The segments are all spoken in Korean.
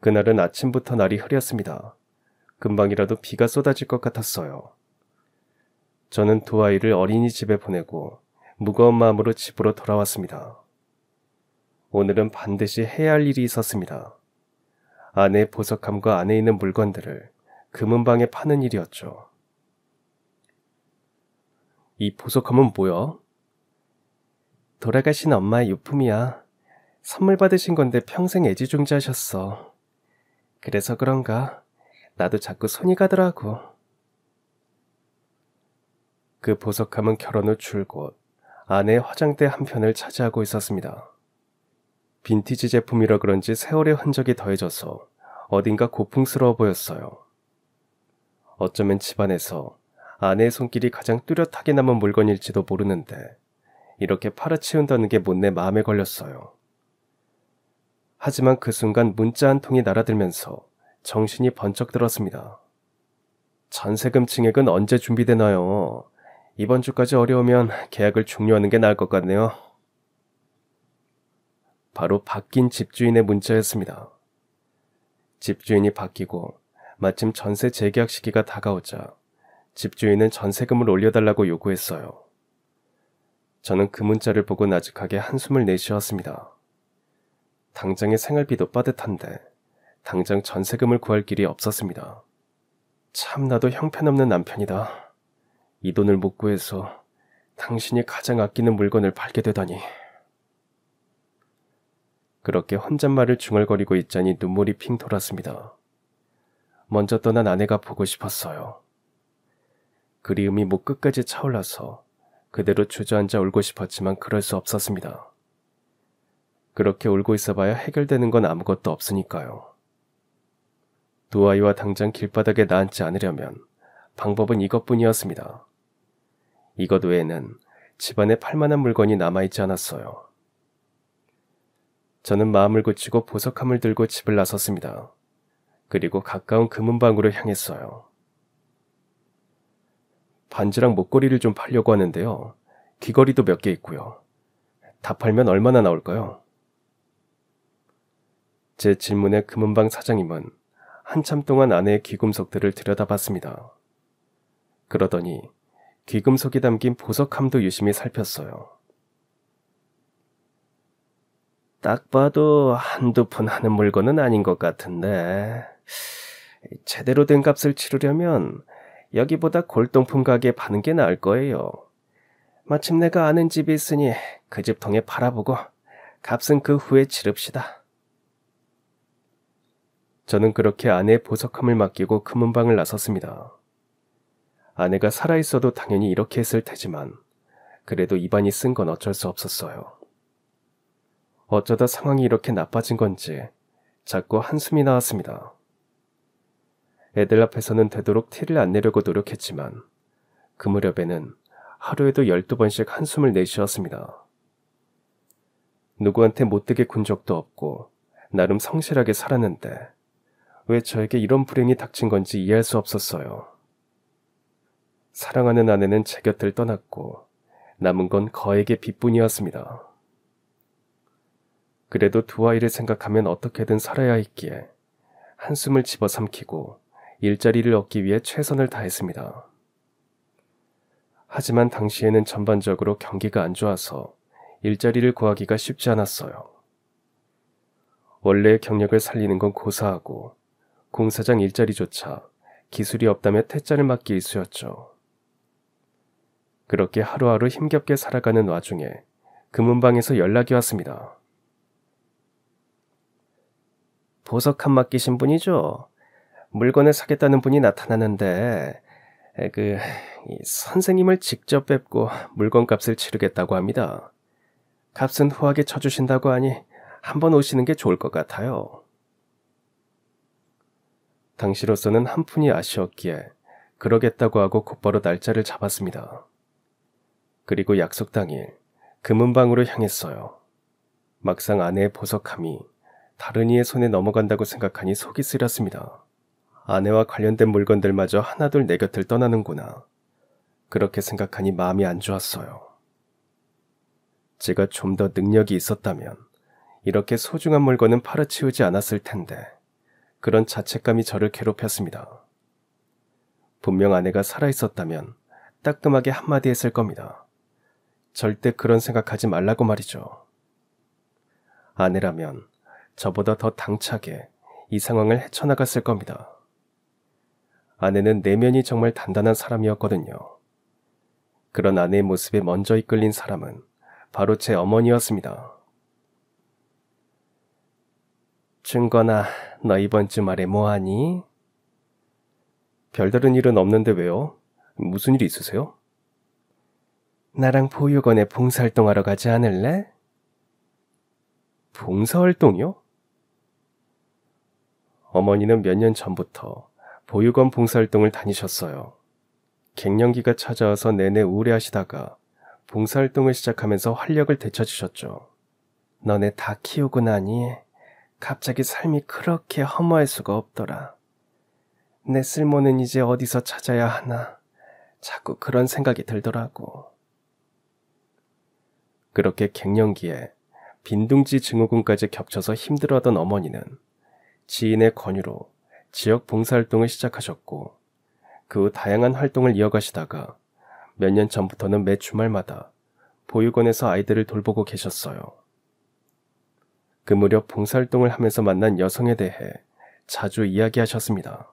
그날은 아침부터 날이 흐렸습니다. 금방이라도 비가 쏟아질 것 같았어요. 저는 두 아이를 어린이집에 보내고 무거운 마음으로 집으로 돌아왔습니다. 오늘은 반드시 해야 할 일이 있었습니다. 아내의 보석함과 안에 있는 물건들을 금은방에 파는 일이었죠. 이 보석함은 뭐야? 돌아가신 엄마의 유품이야. 선물 받으신 건데 평생 애지중지하셨어. 그래서 그런가 나도 자꾸 손이 가더라고. 그 보석함은 결혼 후 줄곧 아내의 화장대 한편을 차지하고 있었습니다. 빈티지 제품이라 그런지 세월의 흔적이 더해져서 어딘가 고풍스러워 보였어요. 어쩌면 집안에서 아내의 손길이 가장 뚜렷하게 남은 물건일지도 모르는데 이렇게 팔아치운다는 게 못내 마음에 걸렸어요. 하지만 그 순간 문자 한 통이 날아들면서 정신이 번쩍 들었습니다. 전세금 증액은 언제 준비되나요? 이번 주까지 어려우면 계약을 종료하는 게 나을 것 같네요. 바로 바뀐 집주인의 문자였습니다. 집주인이 바뀌고 마침 전세 재계약 시기가 다가오자 집주인은 전세금을 올려달라고 요구했어요. 저는 그 문자를 보고 나직하게 한숨을 내쉬었습니다. 당장의 생활비도 빠듯한데 당장 전세금을 구할 길이 없었습니다. 참 나도 형편없는 남편이다. 이 돈을 못 구해서 당신이 가장 아끼는 물건을 팔게 되다니. 그렇게 혼잣말을 중얼거리고 있자니 눈물이 핑 돌았습니다. 먼저 떠난 아내가 보고 싶었어요. 그리움이 목 끝까지 차올라서 그대로 주저앉아 울고 싶었지만 그럴 수 없었습니다. 그렇게 울고 있어봐야 해결되는 건 아무것도 없으니까요. 두 아이와 당장 길바닥에 나앉지 않으려면 방법은 이것뿐이었습니다. 이것 외에는 집안에 팔만한 물건이 남아있지 않았어요. 저는 마음을 굳히고 보석함을 들고 집을 나섰습니다. 그리고 가까운 금은방으로 향했어요. 반지랑 목걸이를 좀 팔려고 하는데요. 귀걸이도 몇 개 있고요. 다 팔면 얼마나 나올까요? 제 질문에 금은방 사장님은 한참 동안 아내의 귀금속들을 들여다봤습니다. 그러더니 귀금속이 담긴 보석함도 유심히 살폈어요. 딱 봐도 한두 푼 하는 물건은 아닌 것 같은데 제대로 된 값을 치르려면 여기보다 골동품 가게에 파는 게 나을 거예요. 마침 내가 아는 집이 있으니 그 집 통해 팔아보고 값은 그 후에 치릅시다. 저는 그렇게 아내의 보석함을 맡기고 금은방을 나섰습니다. 아내가 살아있어도 당연히 이렇게 했을 테지만 그래도 입안이 쓴 건 어쩔 수 없었어요. 어쩌다 상황이 이렇게 나빠진 건지 자꾸 한숨이 나왔습니다. 애들 앞에서는 되도록 티를 안 내려고 노력했지만 그 무렵에는 하루에도 12번씩 한숨을 내쉬었습니다. 누구한테 못되게 군 적도 없고 나름 성실하게 살았는데 왜 저에게 이런 불행이 닥친 건지 이해할 수 없었어요. 사랑하는 아내는 제 곁을 떠났고 남은 건 거액의 빚뿐이었습니다. 그래도 두 아이를 생각하면 어떻게든 살아야 했기에 한숨을 집어삼키고 일자리를 얻기 위해 최선을 다했습니다. 하지만 당시에는 전반적으로 경기가 안 좋아서 일자리를 구하기가 쉽지 않았어요. 원래의 경력을 살리는 건 고사하고 공사장 일자리조차 기술이 없다며 퇴짜를 맞기 일쑤였죠. 그렇게 하루하루 힘겹게 살아가는 와중에 금은방에서 연락이 왔습니다. 보석함 맡기신 분이죠? 물건을 사겠다는 분이 나타나는데 선생님을 직접 뵙고 물건값을 치르겠다고 합니다. 값은 후하게 쳐주신다고 하니 한번 오시는 게 좋을 것 같아요. 당시로서는 한 푼이 아쉬웠기에 그러겠다고 하고 곧바로 날짜를 잡았습니다. 그리고 약속 당일 금은방으로 향했어요. 막상 아내의 보석함이 다른 이의 손에 넘어간다고 생각하니 속이 쓰렸습니다. 아내와 관련된 물건들마저 하나둘 내 곁을 떠나는구나. 그렇게 생각하니 마음이 안 좋았어요. 제가 좀 더 능력이 있었다면 이렇게 소중한 물건은 팔아치우지 않았을 텐데 그런 자책감이 저를 괴롭혔습니다. 분명 아내가 살아있었다면 따끔하게 한마디 했을 겁니다. 절대 그런 생각하지 말라고 말이죠. 아내라면 저보다 더 당차게 이 상황을 헤쳐나갔을 겁니다. 아내는 내면이 정말 단단한 사람이었거든요. 그런 아내의 모습에 먼저 이끌린 사람은 바로 제 어머니였습니다. 준건아, 너 이번 주말에 뭐하니? 별다른 일은 없는데 왜요? 무슨 일 있으세요? 나랑 보육원에 봉사활동하러 가지 않을래? 봉사활동이요? 어머니는 몇 년 전부터 보육원 봉사활동을 다니셨어요. 갱년기가 찾아와서 내내 우울해하시다가 봉사활동을 시작하면서 활력을 되찾으셨죠. 너네 다 키우고 나니 갑자기 삶이 그렇게 허무할 수가 없더라. 내 쓸모는 이제 어디서 찾아야 하나 자꾸 그런 생각이 들더라고. 그렇게 갱년기에 빈둥지 증후군까지 겹쳐서 힘들어하던 어머니는 지인의 권유로 지역 봉사활동을 시작하셨고 그 후 다양한 활동을 이어가시다가 몇 년 전부터는 매 주말마다 보육원에서 아이들을 돌보고 계셨어요. 그 무렵 봉사활동을 하면서 만난 여성에 대해 자주 이야기하셨습니다.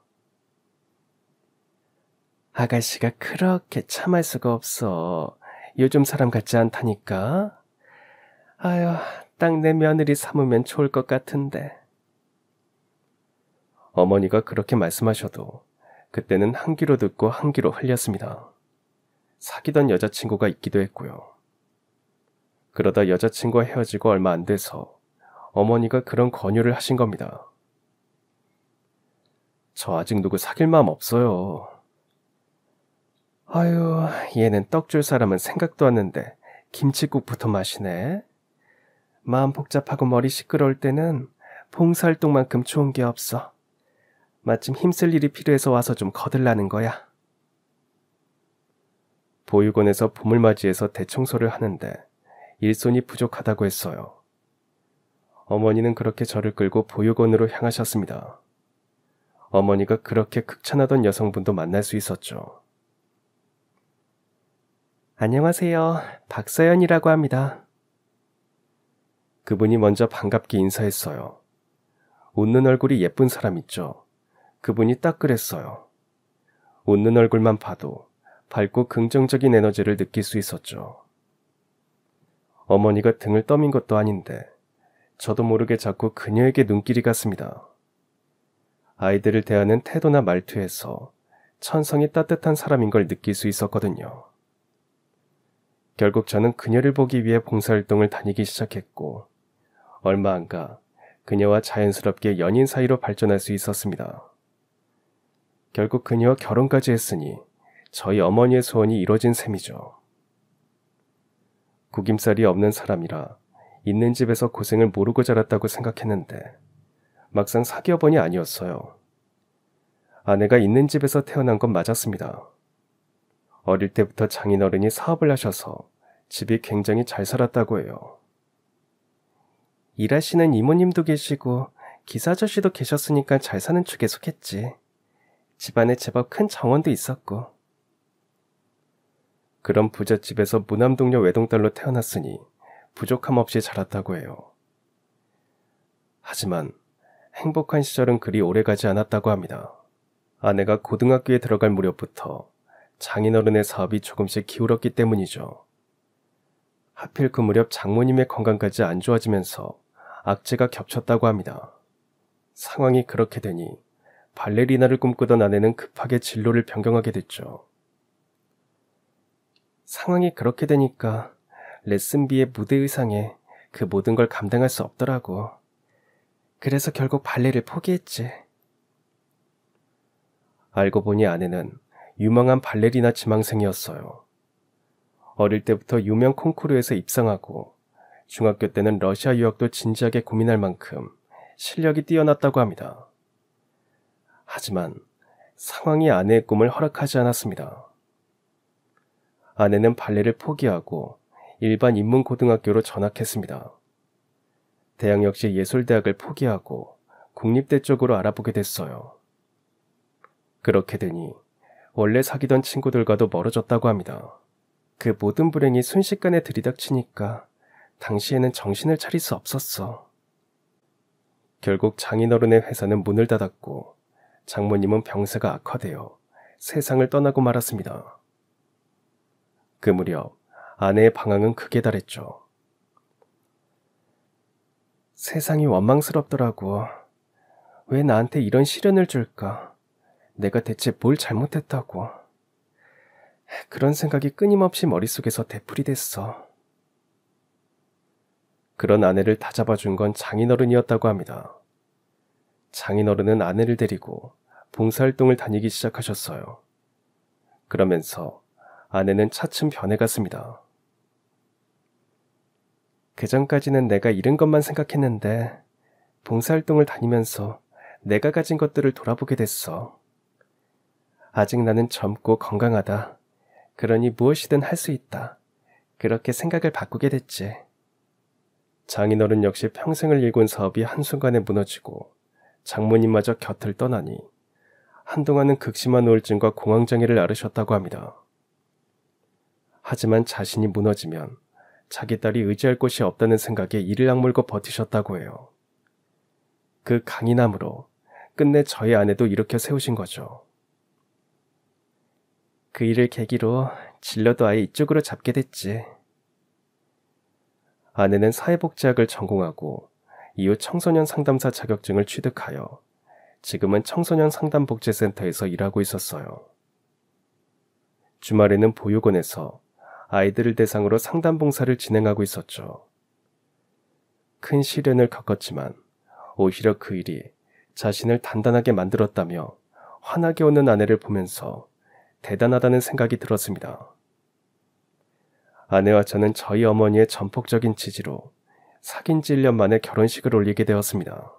아가씨가 그렇게 참을 수가 없어. 요즘 사람 같지 않다니까. 아유, 딱 내 며느리 삼으면 좋을 것 같은데. 어머니가 그렇게 말씀하셔도 그때는 한 귀로 듣고 한 귀로 흘렸습니다. 사귀던 여자친구가 있기도 했고요. 그러다 여자친구와 헤어지고 얼마 안 돼서 어머니가 그런 권유를 하신 겁니다. 저 아직 누구 사귈 마음 없어요. 아유, 얘는 떡 줄 사람은 생각도 않는데 김칫국부터 마시네. 마음 복잡하고 머리 시끄러울 때는 봉사활동만큼 좋은 게 없어. 마침 힘쓸 일이 필요해서 와서 좀 거들라는 거야. 보육원에서 봄을 맞이해서 대청소를 하는데 일손이 부족하다고 했어요. 어머니는 그렇게 저를 끌고 보육원으로 향하셨습니다. 어머니가 그렇게 극찬하던 여성분도 만날 수 있었죠. 안녕하세요. 박서연이라고 합니다. 그분이 먼저 반갑게 인사했어요. 웃는 얼굴이 예쁜 사람 있죠. 그분이 딱 그랬어요. 웃는 얼굴만 봐도 밝고 긍정적인 에너지를 느낄 수 있었죠. 어머니가 등을 떠민 것도 아닌데 저도 모르게 자꾸 그녀에게 눈길이 갔습니다. 아이들을 대하는 태도나 말투에서 천성이 따뜻한 사람인 걸 느낄 수 있었거든요. 결국 저는 그녀를 보기 위해 봉사활동을 다니기 시작했고 얼마 안 가 그녀와 자연스럽게 연인 사이로 발전할 수 있었습니다. 결국 그녀와 결혼까지 했으니 저희 어머니의 소원이 이뤄진 셈이죠. 구김살이 없는 사람이라 있는 집에서 고생을 모르고 자랐다고 생각했는데 막상 사귀어보니 아니었어요. 아내가 있는 집에서 태어난 건 맞았습니다. 어릴 때부터 장인어른이 사업을 하셔서 집이 굉장히 잘 살았다고 해요. 일하시는 이모님도 계시고 기사 아저씨도 계셨으니까 잘 사는 축에 속했지. 집안에 제법 큰 정원도 있었고. 그런 부잣집에서 무남동녀 외동딸로 태어났으니 부족함 없이 자랐다고 해요. 하지만 행복한 시절은 그리 오래가지 않았다고 합니다. 아내가 고등학교에 들어갈 무렵부터 장인어른의 사업이 조금씩 기울었기 때문이죠. 하필 그 무렵 장모님의 건강까지 안 좋아지면서 악재가 겹쳤다고 합니다. 상황이 그렇게 되니 발레리나를 꿈꾸던 아내는 급하게 진로를 변경하게 됐죠. 상황이 그렇게 되니까 레슨비에 무대 의상에 그 모든 걸 감당할 수 없더라고. 그래서 결국 발레를 포기했지. 알고 보니 아내는 유명한 발레리나 지망생이었어요. 어릴 때부터 유명 콩쿠르에서 입상하고 중학교 때는 러시아 유학도 진지하게 고민할 만큼 실력이 뛰어났다고 합니다. 하지만 상황이 아내의 꿈을 허락하지 않았습니다. 아내는 발레를 포기하고 일반 인문고등학교로 전학했습니다. 대학 역시 예술대학을 포기하고 국립대 쪽으로 알아보게 됐어요. 그렇게 되니 원래 사귀던 친구들과도 멀어졌다고 합니다. 그 모든 불행이 순식간에 들이닥치니까 당시에는 정신을 차릴 수 없었어. 결국 장인어른의 회사는 문을 닫았고 장모님은 병세가 악화되어 세상을 떠나고 말았습니다. 그 무렵 아내의 방황은 극에 달했죠. 세상이 원망스럽더라고. 왜 나한테 이런 시련을 줄까? 내가 대체 뭘 잘못했다고. 그런 생각이 끊임없이 머릿속에서 되풀이됐어. 그런 아내를 다잡아준 건 장인어른이었다고 합니다. 장인어른은 아내를 데리고 봉사활동을 다니기 시작하셨어요. 그러면서 아내는 차츰 변해갔습니다. 그전까지는 내가 잃은 것만 생각했는데 봉사활동을 다니면서 내가 가진 것들을 돌아보게 됐어. 아직 나는 젊고 건강하다. 그러니 무엇이든 할 수 있다. 그렇게 생각을 바꾸게 됐지. 장인어른 역시 평생을 일군 사업이 한순간에 무너지고 장모님마저 곁을 떠나니 한동안은 극심한 우울증과 공황장애를 앓으셨다고 합니다. 하지만 자신이 무너지면 자기 딸이 의지할 곳이 없다는 생각에 이를 악물고 버티셨다고 해요. 그 강인함으로 끝내 저희 아내도 일으켜 세우신 거죠. 그 일을 계기로 진로도 아예 이쪽으로 잡게 됐지. 아내는 사회복지학을 전공하고 이후 청소년 상담사 자격증을 취득하여 지금은 청소년 상담복지센터에서 일하고 있었어요. 주말에는 보육원에서 아이들을 대상으로 상담봉사를 진행하고 있었죠. 큰 시련을 겪었지만 오히려 그 일이 자신을 단단하게 만들었다며 환하게 웃는 아내를 보면서 대단하다는 생각이 들었습니다. 아내와 저는 저희 어머니의 전폭적인 지지로 사귄 지 1년 만에 결혼식을 올리게 되었습니다.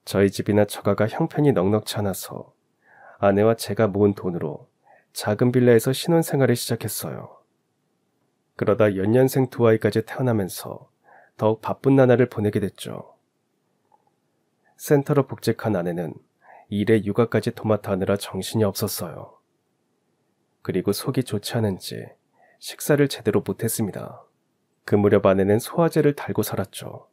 저희 집이나 처가가 형편이 넉넉치 않아서 아내와 제가 모은 돈으로 작은 빌라에서 신혼생활을 시작했어요. 그러다 연년생 2아이까지 태어나면서 더욱 바쁜 나날을 보내게 됐죠. 센터로 복직한 아내는 일에 육아까지 도맡아 하느라 정신이 없었어요. 그리고 속이 좋지 않은지 식사를 제대로 못했습니다. 그 무렵 아내는 소화제를 달고 살았죠.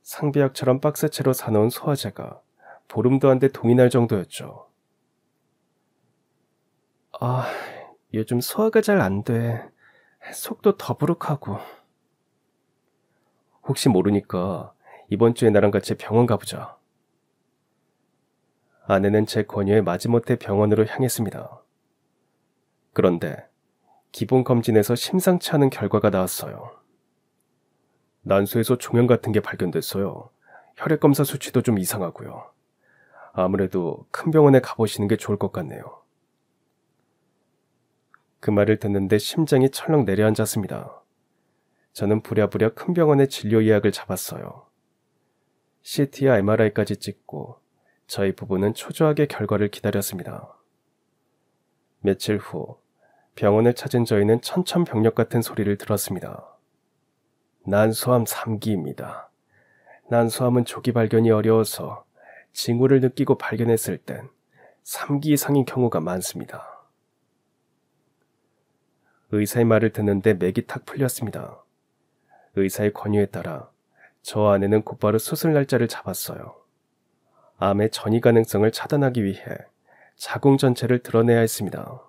상비약처럼 박스채로 사놓은 소화제가 보름도 안 돼 동이 날 정도였죠. 요즘 소화가 잘 안 돼. 속도 더부룩하고. 혹시 모르니까 이번 주에 나랑 같이 병원 가보자. 아내는 제 권유에 마지못해 병원으로 향했습니다. 그런데 기본 검진에서 심상치 않은 결과가 나왔어요. 난소에서 종양 같은 게 발견됐어요. 혈액검사 수치도 좀 이상하고요. 아무래도 큰 병원에 가보시는 게 좋을 것 같네요. 그 말을 듣는데 심장이 철렁 내려앉았습니다. 저는 부랴부랴 큰 병원에 진료 예약을 잡았어요. CT와 MRI까지 찍고 저희 부부는 초조하게 결과를 기다렸습니다. 며칠 후 병원을 찾은 저희는 천천벽력 같은 소리를 들었습니다. 난소암 3기입니다. 난소암은 조기 발견이 어려워서 징후를 느끼고 발견했을 땐 3기 이상인 경우가 많습니다. 의사의 말을 듣는데 맥이 탁 풀렸습니다. 의사의 권유에 따라 저 아내는 곧바로 수술 날짜를 잡았어요. 암의 전이 가능성을 차단하기 위해 자궁 전체를 드러내야 했습니다.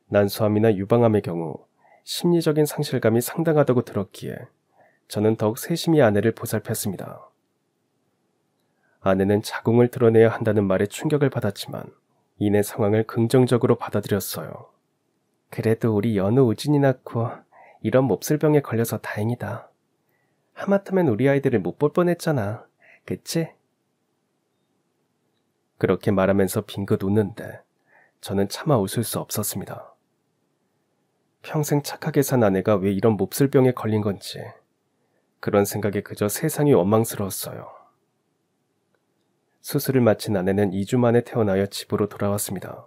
난소암이나 유방암의 경우 심리적인 상실감이 상당하다고 들었기에 저는 더욱 세심히 아내를 보살폈습니다. 아내는 자궁을 드러내야 한다는 말에 충격을 받았지만 이내 상황을 긍정적으로 받아들였어요. 그래도 우리 연우 우진이 낳고 이런 몹쓸병에 걸려서 다행이다. 하마터면 우리 아이들을 못 볼 뻔했잖아. 그치? 그렇게 말하면서 빙긋 웃는데 저는 차마 웃을 수 없었습니다. 평생 착하게 산 아내가 왜 이런 몹쓸병에 걸린 건지 그런 생각에 그저 세상이 원망스러웠어요. 수술을 마친 아내는 2주 만에 태어나여 집으로 돌아왔습니다.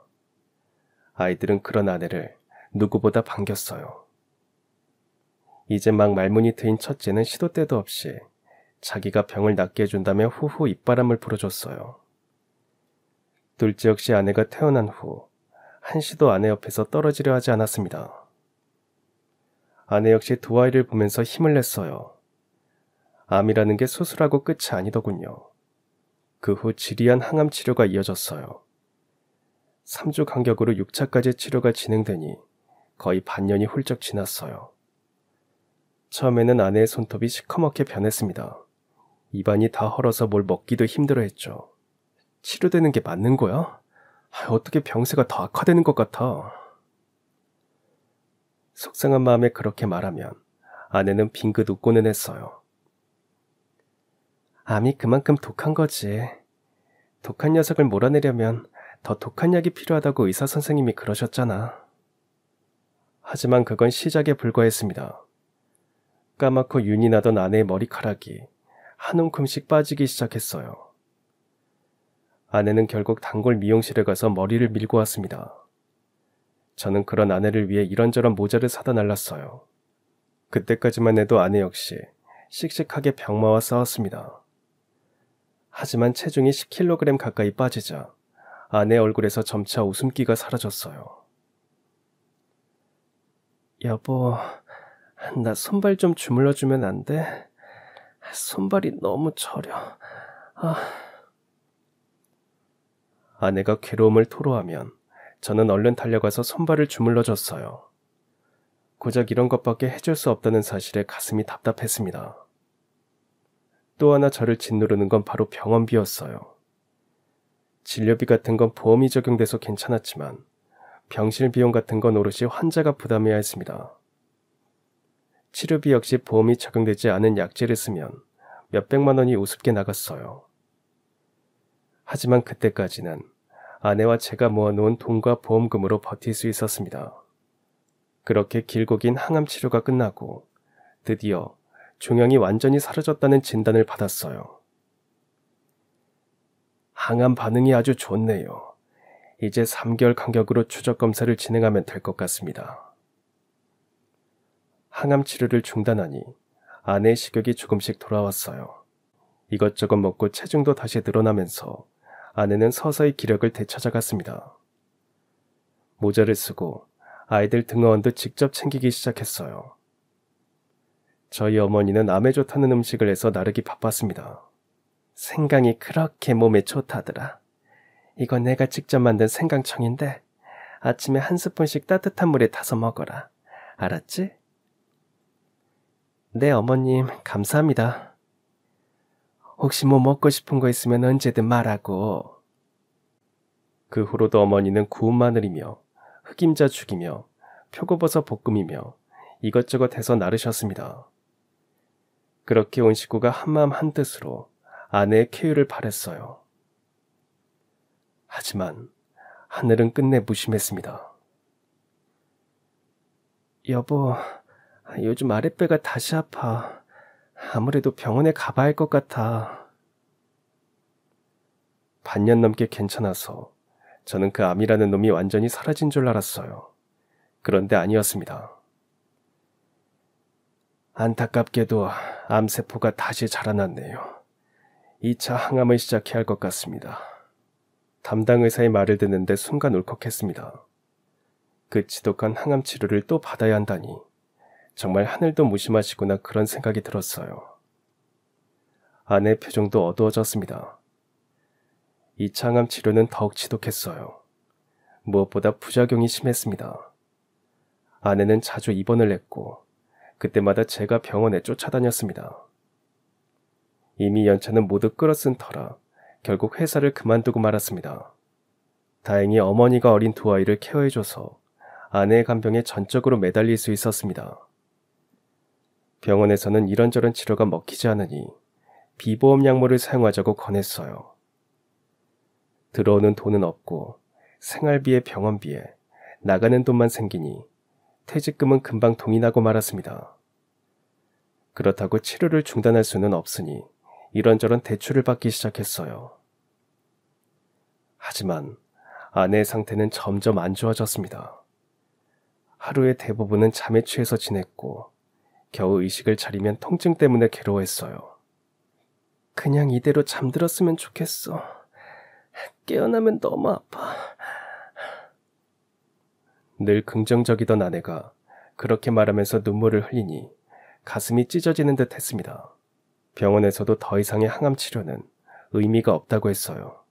아이들은 그런 아내를 누구보다 반겼어요. 이제 막 말문이 트인 첫째는 시도 때도 없이 자기가 병을 낫게 해준다며 후후 입바람을 불어줬어요. 둘째 역시 아내가 태어난 후 한시도 아내 옆에서 떨어지려 하지 않았습니다. 아내 역시 두 아이를 보면서 힘을 냈어요. 암이라는 게 수술하고 끝이 아니더군요. 그 후 지리한 항암 치료가 이어졌어요. 3주 간격으로 6차까지 치료가 진행되니 거의 반년이 훌쩍 지났어요. 처음에는 아내의 손톱이 시커멓게 변했습니다. 입안이 다 헐어서 뭘 먹기도 힘들어했죠. 치료되는 게 맞는 거야? 어떻게 병세가 더 악화되는 것 같아. 속상한 마음에 그렇게 말하면 아내는 빙긋 웃고는 했어요. 암이 그만큼 독한 거지. 독한 녀석을 몰아내려면 더 독한 약이 필요하다고 의사 선생님이 그러셨잖아. 하지만 그건 시작에 불과했습니다. 까맣고 윤이 나던 아내의 머리카락이 한 움큼씩 빠지기 시작했어요. 아내는 결국 단골 미용실에 가서 머리를 밀고 왔습니다. 저는 그런 아내를 위해 이런저런 모자를 사다 날랐어요. 그때까지만 해도 아내 역시 씩씩하게 병마와 싸웠습니다. 하지만 체중이 10kg 가까이 빠지자 아내 얼굴에서 점차 웃음기가 사라졌어요. 여보, 나 손발 좀 주물러주면 안 돼? 손발이 너무 저려. 아내가 괴로움을 토로하면 저는 얼른 달려가서 손발을 주물러줬어요. 고작 이런 것밖에 해줄 수 없다는 사실에 가슴이 답답했습니다. 또 하나 저를 짓누르는 건 바로 병원비였어요. 진료비 같은 건 보험이 적용돼서 괜찮았지만 병실 비용 같은 건 오롯이 환자가 부담해야 했습니다. 치료비 역시 보험이 적용되지 않은 약제를 쓰면 몇백만 원이 우습게 나갔어요. 하지만 그때까지는 아내와 제가 모아놓은 돈과 보험금으로 버틸 수 있었습니다. 그렇게 길고 긴 항암 치료가 끝나고 드디어 종양이 완전히 사라졌다는 진단을 받았어요. 항암 반응이 아주 좋네요. 이제 3개월 간격으로 추적 검사를 진행하면 될 것 같습니다. 항암 치료를 중단하니 아내의 식욕이 조금씩 돌아왔어요. 이것저것 먹고 체중도 다시 늘어나면서 아내는 서서히 기력을 되찾아갔습니다. 모자를 쓰고 아이들 등어원도 직접 챙기기 시작했어요. 저희 어머니는 암에 좋다는 음식을 해서 나르기 바빴습니다. 생강이 그렇게 몸에 좋다더라. 이건 내가 직접 만든 생강청인데 아침에 한 스푼씩 따뜻한 물에 타서 먹어라. 알았지? 네, 어머님, 감사합니다. 혹시 뭐 먹고 싶은 거 있으면 언제든 말하고. 그 후로도 어머니는 구운 마늘이며 흑임자 죽이며 표고버섯 볶음이며 이것저것 해서 나르셨습니다. 그렇게 온 식구가 한마음 한뜻으로 아내의 쾌유를 바랬어요. 하지만 하늘은 끝내 무심했습니다. 여보, 요즘 아랫배가 다시 아파. 아무래도 병원에 가봐야 할 것 같아. 반년 넘게 괜찮아서 저는 그 암이라는 놈이 완전히 사라진 줄 알았어요. 그런데 아니었습니다. 안타깝게도 암세포가 다시 자라났네요. 2차 항암을 시작해야 할 것 같습니다. 담당 의사의 말을 듣는데 순간 울컥했습니다. 그 지독한 항암 치료를 또 받아야 한다니 정말 하늘도 무심하시구나 그런 생각이 들었어요. 아내의 표정도 어두워졌습니다. 2차 항암 치료는 더욱 지독했어요. 무엇보다 부작용이 심했습니다. 아내는 자주 입원을 했고 그때마다 제가 병원에 쫓아다녔습니다. 이미 연차는 모두 끌어쓴 터라 결국 회사를 그만두고 말았습니다. 다행히 어머니가 어린 두 아이를 케어해줘서 아내의 간병에 전적으로 매달릴 수 있었습니다. 병원에서는 이런저런 치료가 먹히지 않으니 비보험 약물을 사용하자고 권했어요. 들어오는 돈은 없고 생활비에 병원비에 나가는 돈만 생기니 퇴직금은 금방 동이 나고 말았습니다. 그렇다고 치료를 중단할 수는 없으니 이런저런 대출을 받기 시작했어요. 하지만 아내의 상태는 점점 안 좋아졌습니다. 하루의 대부분은 잠에 취해서 지냈고 겨우 의식을 차리면 통증 때문에 괴로워했어요. 그냥 이대로 잠들었으면 좋겠어. 깨어나면 너무 아파. 늘 긍정적이던 아내가 그렇게 말하면서 눈물을 흘리니 가슴이 찢어지는 듯 했습니다. 병원에서도 더 이상의 항암 치료는 의미가 없다고 했어요.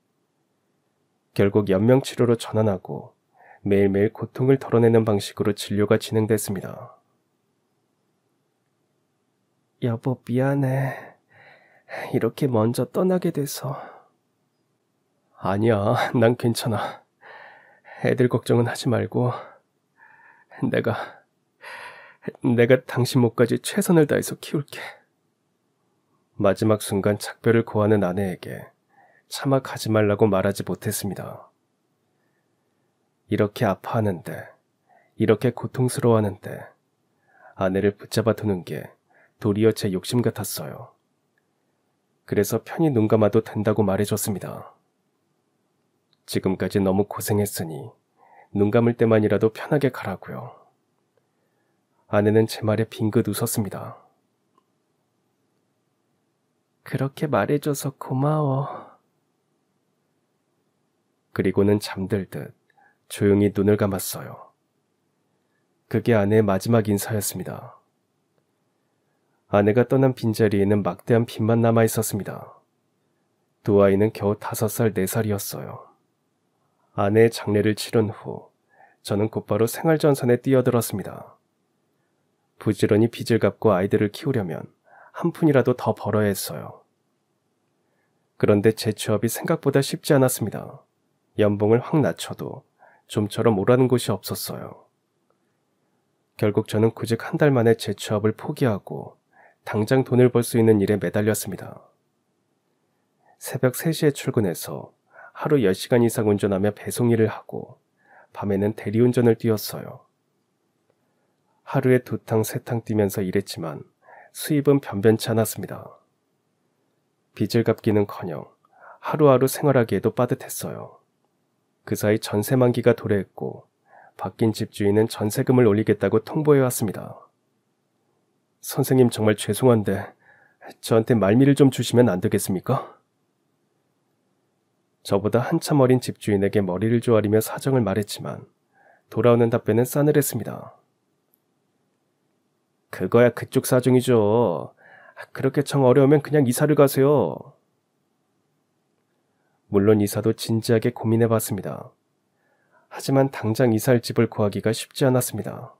결국 연명치료로 전환하고 매일매일 고통을 덜어내는 방식으로 진료가 진행됐습니다. 여보, 미안해. 이렇게 먼저 떠나게 돼서. 아니야, 난 괜찮아. 애들 걱정은 하지 말고 내가 당신 몫까지 최선을 다해서 키울게. 마지막 순간 작별을 고하는 아내에게 차마 가지 말라고 말하지 못했습니다. 이렇게 아파하는데, 이렇게 고통스러워하는데 아내를 붙잡아 두는 게 도리어 제 욕심 같았어요. 그래서 편히 눈 감아도 된다고 말해줬습니다. 지금까지 너무 고생했으니 눈 감을 때만이라도 편하게 가라고요. 아내는 제 말에 빙긋 웃었습니다. 그렇게 말해줘서 고마워. 그리고는 잠들듯 조용히 눈을 감았어요. 그게 아내의 마지막 인사였습니다. 아내가 떠난 빈자리에는 막대한 빚만 남아 있었습니다. 두 아이는 겨우 5살, 4살이었어요. 아내의 장례를 치른 후 저는 곧바로 생활전선에 뛰어들었습니다. 부지런히 빚을 갚고 아이들을 키우려면 한 푼이라도 더 벌어야 했어요. 그런데 제 취업이 생각보다 쉽지 않았습니다. 연봉을 확 낮춰도 좀처럼 오라는 곳이 없었어요. 결국 저는 구직 한 달 만에 제 취업을 포기하고 당장 돈을 벌 수 있는 일에 매달렸습니다. 새벽 3시에 출근해서 하루 10시간 이상 운전하며 배송 일을 하고 밤에는 대리운전을 뛰었어요. 하루에 2탕, 3탕 뛰면서 일했지만 수입은 변변치 않았습니다. 빚을 갚기는커녕 하루하루 생활하기에도 빠듯했어요. 그 사이 전세 만기가 도래했고 바뀐 집주인은 전세금을 올리겠다고 통보해왔습니다. 선생님, 정말 죄송한데 저한테 말미를 좀 주시면 안 되겠습니까? 저보다 한참 어린 집주인에게 머리를 조아리며 사정을 말했지만 돌아오는 답변은 싸늘했습니다. 그거야 그쪽 사정이죠. 그렇게 정 어려우면 그냥 이사를 가세요. 물론 이사도 진지하게 고민해봤습니다. 하지만 당장 이사할 집을 구하기가 쉽지 않았습니다.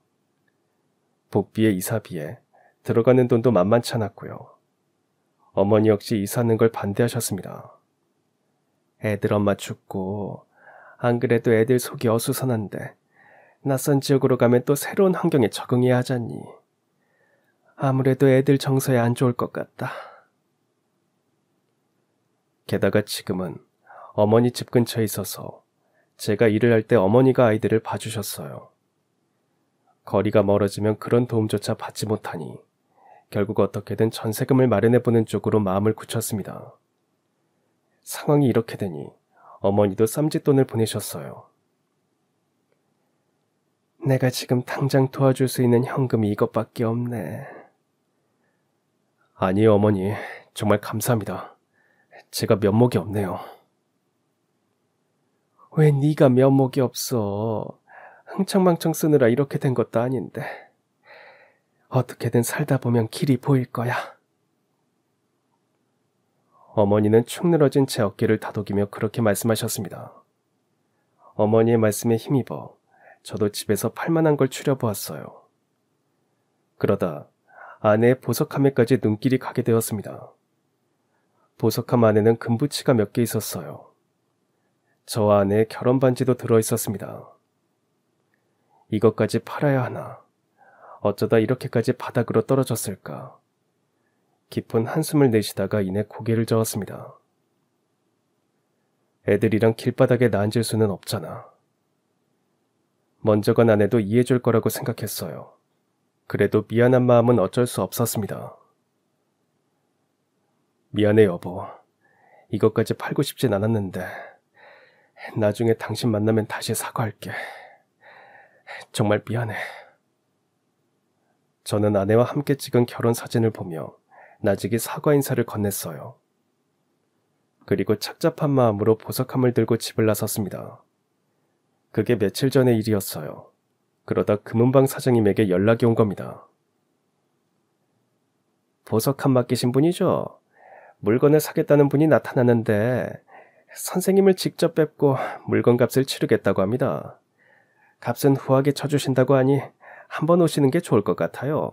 복비에 이사비에 들어가는 돈도 만만치 않았고요. 어머니 역시 이사하는 걸 반대하셨습니다. 애들 엄마 죽고 안 그래도 애들 속이 어수선한데 낯선 지역으로 가면 또 새로운 환경에 적응해야 하잖니. 아무래도 애들 정서에 안 좋을 것 같다. 게다가 지금은 어머니 집 근처에 있어서 제가 일을 할 때 어머니가 아이들을 봐주셨어요. 거리가 멀어지면 그런 도움조차 받지 못하니 결국 어떻게든 전세금을 마련해보는 쪽으로 마음을 굳혔습니다. 상황이 이렇게 되니 어머니도 쌈짓돈을 보내셨어요. 내가 지금 당장 도와줄 수 있는 현금이 이것밖에 없네. 아니요, 어머니. 정말 감사합니다. 제가 면목이 없네요. 왜 네가 면목이 없어? 흥청망청 쓰느라 이렇게 된 것도 아닌데. 어떻게든 살다 보면 길이 보일 거야. 어머니는 축 늘어진 제 어깨를 다독이며 그렇게 말씀하셨습니다. 어머니의 말씀에 힘입어 저도 집에서 팔만한 걸 추려보았어요. 그러다 아내의 보석함에까지 눈길이 가게 되었습니다. 보석함 안에는 금부치가 몇 개 있었어요. 저와 아내의 결혼 반지도 들어있었습니다. 이것까지 팔아야 하나? 어쩌다 이렇게까지 바닥으로 떨어졌을까? 깊은 한숨을 내쉬다가 이내 고개를 저었습니다. 애들이랑 길바닥에 나앉을 수는 없잖아. 먼저 간 아내도 이해해줄 거라고 생각했어요. 그래도 미안한 마음은 어쩔 수 없었습니다. 미안해, 여보. 이것까지 팔고 싶진 않았는데 나중에 당신 만나면 다시 사과할게. 정말 미안해. 저는 아내와 함께 찍은 결혼 사진을 보며 나직이 사과 인사를 건넸어요. 그리고 착잡한 마음으로 보석함을 들고 집을 나섰습니다. 그게 며칠 전의 일이었어요. 그러다 금은방 사장님에게 연락이 온 겁니다. 보석함 맡기신 분이죠? 물건을 사겠다는 분이 나타났는데 선생님을 직접 뵙고 물건값을 치르겠다고 합니다. 값은 후하게 쳐주신다고 하니 한번 오시는 게 좋을 것 같아요.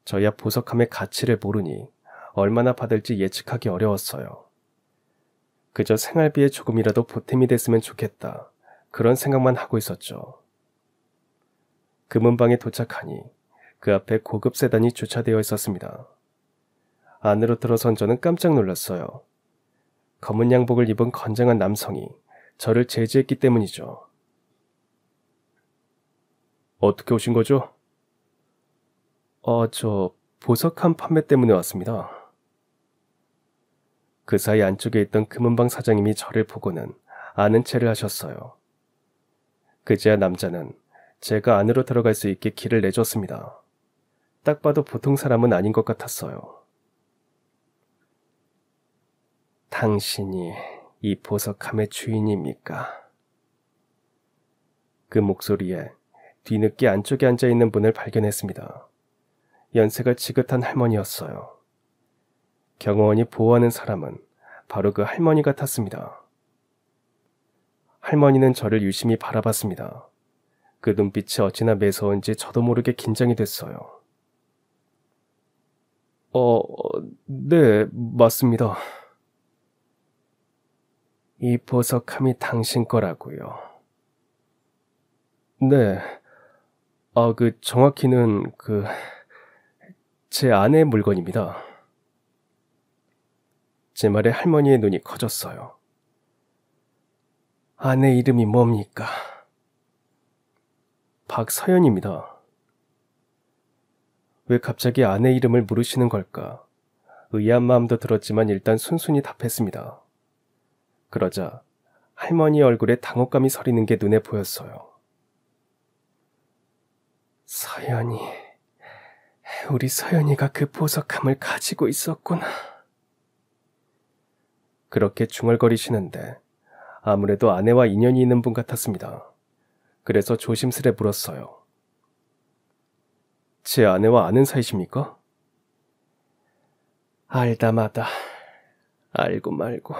저야 보석함의 가치를 모르니 얼마나 받을지 예측하기 어려웠어요. 그저 생활비에 조금이라도 보탬이 됐으면 좋겠다. 그런 생각만 하고 있었죠. 금은방에 도착하니 그 앞에 고급 세단이 주차되어 있었습니다. 안으로 들어선 저는 깜짝 놀랐어요. 검은 양복을 입은 건장한 남성이 저를 제지했기 때문이죠. 어떻게 오신 거죠? 저 보석함 판매 때문에 왔습니다. 그 사이 안쪽에 있던 금은방 사장님이 저를 보고는 아는 체를 하셨어요. 그제야 남자는 제가 안으로 들어갈 수 있게 길을 내줬습니다. 딱 봐도 보통 사람은 아닌 것 같았어요. 당신이 이 보석함의 주인입니까? 그 목소리에 뒤늦게 안쪽에 앉아있는 분을 발견했습니다. 연세가 지긋한 할머니였어요. 경호원이 보호하는 사람은 바로 그 할머니 같았습니다. 할머니는 저를 유심히 바라봤습니다. 그 눈빛이 어찌나 매서운지 저도 모르게 긴장이 됐어요. 네, 맞습니다. 이 보석함이 당신 거라고요. 네, 정확히는 제 아내의 물건입니다. 제 말에 할머니의 눈이 커졌어요. 아내 이름이 뭡니까? 박서연입니다. 왜 갑자기 아내 이름을 물으시는 걸까? 의아한 마음도 들었지만 일단 순순히 답했습니다. 그러자 할머니 얼굴에 당혹감이 서리는 게 눈에 보였어요. 서연이, 우리 서연이가 그 보석함을 가지고 있었구나. 그렇게 중얼거리시는데 아무래도 아내와 인연이 있는 분 같았습니다. 그래서 조심스레 물었어요. 제 아내와 아는 사이십니까? 알다 마다, 알고 말고.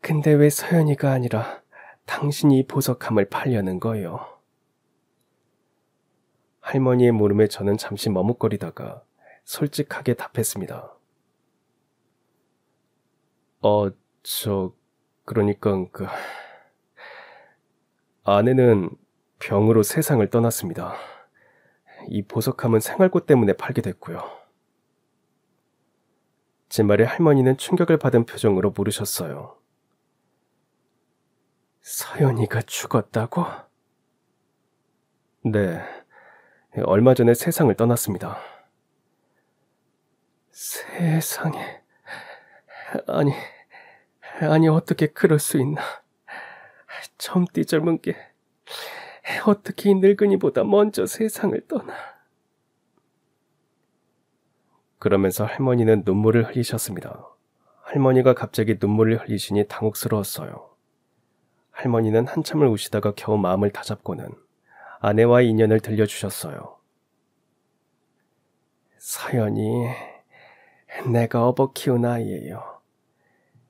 근데 왜 서연이가 아니라 당신이 이 보석함을 팔려는 거요? 할머니의 물음에 저는 잠시 머뭇거리다가 솔직하게 답했습니다. 아내는 병으로 세상을 떠났습니다. 이 보석함은 생활고 때문에 팔게 됐고요. 제 말에 할머니는 충격을 받은 표정으로 물으셨어요. 서연이가 죽었다고? 네, 얼마 전에 세상을 떠났습니다. 세상에... 아니 어떻게 그럴 수 있나. 젊디 젊은 게 어떻게 이 늙은이보다 먼저 세상을 떠나. 그러면서 할머니는 눈물을 흘리셨습니다. 할머니가 갑자기 눈물을 흘리시니 당혹스러웠어요. 할머니는 한참을 우시다가 겨우 마음을 다잡고는 아내와의 인연을 들려주셨어요. 서연이 내가 업어 키운 아이예요.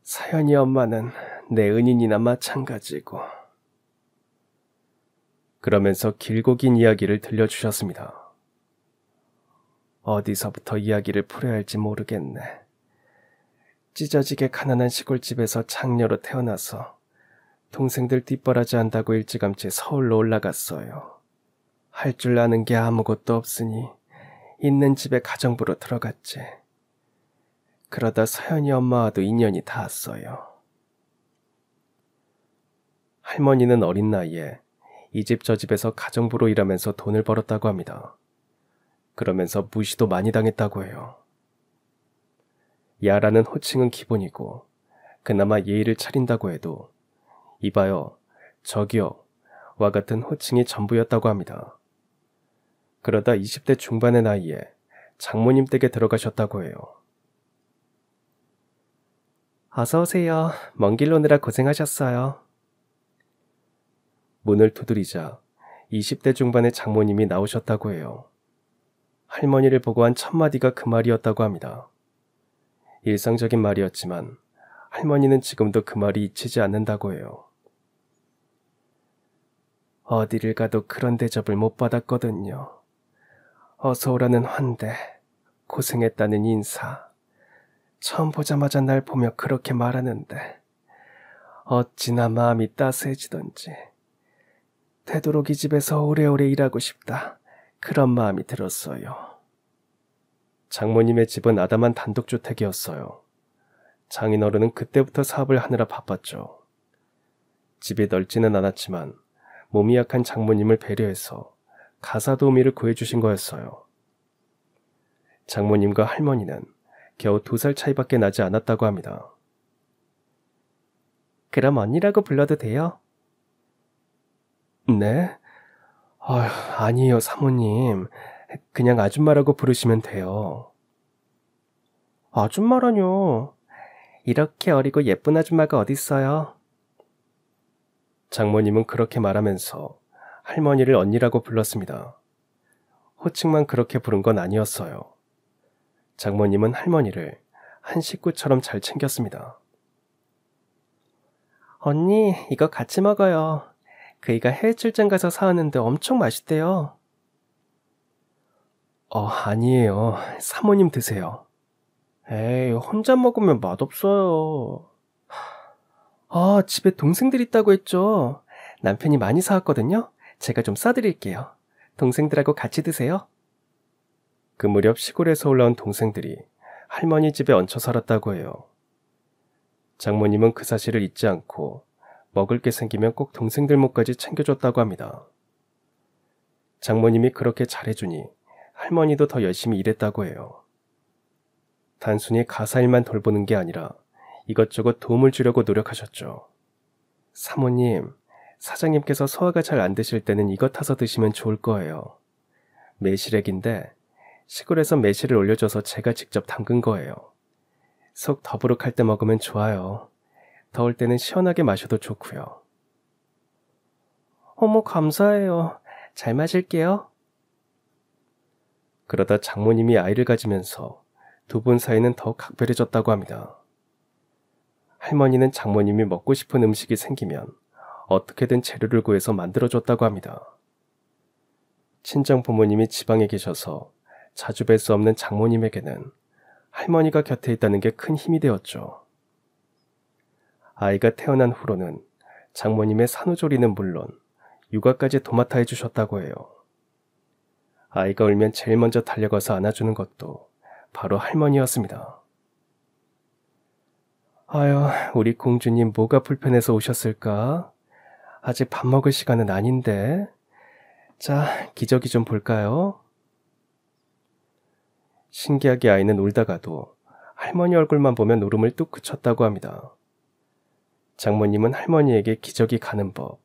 서연이 엄마는 내 은인이나 마찬가지고. 그러면서 길고 긴 이야기를 들려주셨습니다. 어디서부터 이야기를 풀어야 할지 모르겠네. 찢어지게 가난한 시골집에서 장녀로 태어나서 동생들 뒷바라지 한다고 일찌감치 서울로 올라갔어요. 할 줄 아는 게 아무것도 없으니 있는 집에 가정부로 들어갔지. 그러다 서연이 엄마와도 인연이 닿았어요. 할머니는 어린 나이에 이 집 저 집에서 가정부로 일하면서 돈을 벌었다고 합니다. 그러면서 무시도 많이 당했다고 해요. 야라는 호칭은 기본이고 그나마 예의를 차린다고 해도 이봐요, 저기요 와 같은 호칭이 전부였다고 합니다. 그러다 20대 중반의 나이에 장모님 댁에 들어가셨다고 해요. 어서 오세요. 먼 길 오느라 고생하셨어요. 문을 두드리자 20대 중반의 장모님이 나오셨다고 해요. 할머니를 보고 한 첫 마디가 그 말이었다고 합니다. 일상적인 말이었지만 할머니는 지금도 그 말이 잊히지 않는다고 해요. 어디를 가도 그런 대접을 못 받았거든요. 어서 오라는 환대, 고생했다는 인사. 처음 보자마자 날 보며 그렇게 말하는데 어찌나 마음이 따스해지던지. 되도록 이 집에서 오래오래 일하고 싶다. 그런 마음이 들었어요. 장모님의 집은 아담한 단독주택이었어요. 장인어른은 그때부터 사업을 하느라 바빴죠. 집이 넓지는 않았지만 몸이 약한 장모님을 배려해서 가사 도우미를 구해주신 거였어요. 장모님과 할머니는 겨우 2살 차이밖에 나지 않았다고 합니다. 그럼 언니라고 불러도 돼요? 네? 아니에요, 사모님. 그냥 아줌마라고 부르시면 돼요. 아줌마라뇨. 이렇게 어리고 예쁜 아줌마가 어딨어요? 장모님은 그렇게 말하면서 할머니를 언니라고 불렀습니다. 호칭만 그렇게 부른 건 아니었어요. 장모님은 할머니를 한 식구처럼 잘 챙겼습니다. 언니, 이거 같이 먹어요. 그이가 해외 출장 가서 사왔는데 엄청 맛있대요. 아니에요. 사모님 드세요. 에이, 혼자 먹으면 맛없어요. 집에 동생들 있다고 했죠. 남편이 많이 사왔거든요. 제가 좀 싸드릴게요. 동생들하고 같이 드세요. 그 무렵 시골에서 올라온 동생들이 할머니 집에 얹혀 살았다고 해요. 장모님은 그 사실을 잊지 않고 먹을 게 생기면 꼭 동생들 몫까지 챙겨줬다고 합니다. 장모님이 그렇게 잘해주니 할머니도 더 열심히 일했다고 해요. 단순히 가사일만 돌보는 게 아니라 이것저것 도움을 주려고 노력하셨죠. 사모님, 사장님께서 소화가 잘 안 드실 때는 이거 타서 드시면 좋을 거예요. 매실액인데 시골에서 매실을 올려줘서 제가 직접 담근 거예요. 속 더부룩할 때 먹으면 좋아요. 더울 때는 시원하게 마셔도 좋고요. 어머, 감사해요. 잘 마실게요. 그러다 장모님이 아이를 가지면서 두 분 사이는 더욱 각별해졌다고 합니다. 할머니는 장모님이 먹고 싶은 음식이 생기면 어떻게든 재료를 구해서 만들어줬다고 합니다. 친정 부모님이 지방에 계셔서 자주 뵐 수 없는 장모님에게는 할머니가 곁에 있다는 게 큰 힘이 되었죠. 아이가 태어난 후로는 장모님의 산후조리는 물론 육아까지 도맡아 해주셨다고 해요. 아이가 울면 제일 먼저 달려가서 안아주는 것도 바로 할머니였습니다. 아유, 우리 공주님 뭐가 불편해서 오셨을까? 아직 밥 먹을 시간은 아닌데. 자, 기저귀 좀 볼까요? 신기하게 아이는 울다가도 할머니 얼굴만 보면 울음을 뚝 그쳤다고 합니다. 장모님은 할머니에게 기저귀 가는 법,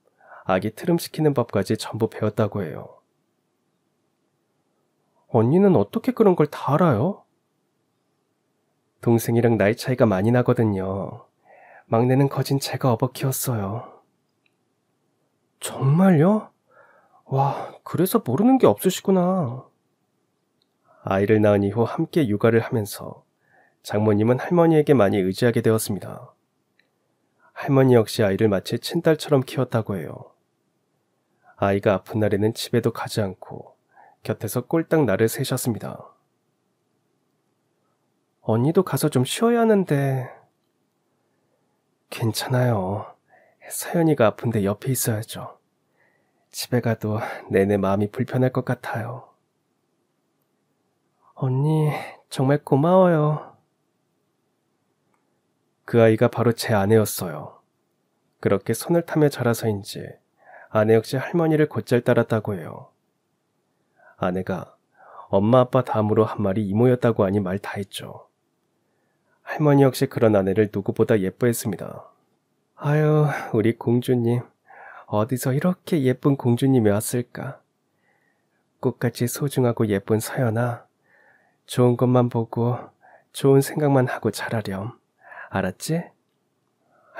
아기 트름시키는 법까지 전부 배웠다고 해요. 언니는 어떻게 그런 걸 다 알아요? 동생이랑 나이 차이가 많이 나거든요. 막내는 거진 제가 업어 키웠어요. 정말요? 와, 그래서 모르는 게 없으시구나. 아이를 낳은 이후 함께 육아를 하면서 장모님은 할머니에게 많이 의지하게 되었습니다. 할머니 역시 아이를 마치 친딸처럼 키웠다고 해요. 아이가 아픈 날에는 집에도 가지 않고 곁에서 꼴딱 날을 새셨습니다. 언니도 가서 좀 쉬어야 하는데. 괜찮아요. 서연이가 아픈데 옆에 있어야죠. 집에 가도 내내 마음이 불편할 것 같아요. 언니, 정말 고마워요. 그 아이가 바로 제 아내였어요. 그렇게 손을 타며 자라서인지 아내 역시 할머니를 곧잘 따랐다고 해요. 아내가 엄마 아빠 다음으로 한 말이 이모였다고 하니 말 다 했죠. 할머니 역시 그런 아내를 누구보다 예뻐했습니다. 아유, 우리 공주님. 어디서 이렇게 예쁜 공주님이 왔을까? 꽃같이 소중하고 예쁜 서연아. 좋은 것만 보고 좋은 생각만 하고 자라렴. 알았지?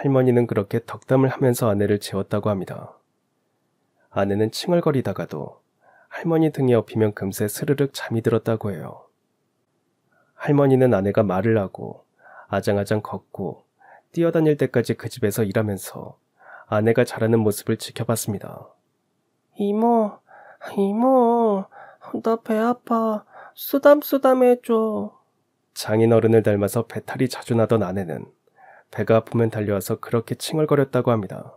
할머니는 그렇게 덕담을 하면서 아내를 재웠다고 합니다. 아내는 칭얼거리다가도 할머니 등에 엎이면 금세 스르륵 잠이 들었다고 해요. 할머니는 아내가 말을 하고 아장아장 걷고 뛰어다닐 때까지 그 집에서 일하면서 아내가 자라는 모습을 지켜봤습니다. 이모, 나 배 아파. 쓰담쓰담 해줘. 장인어른을 닮아서 배탈이 자주 나던 아내는 배가 아프면 달려와서 그렇게 칭얼거렸다고 합니다.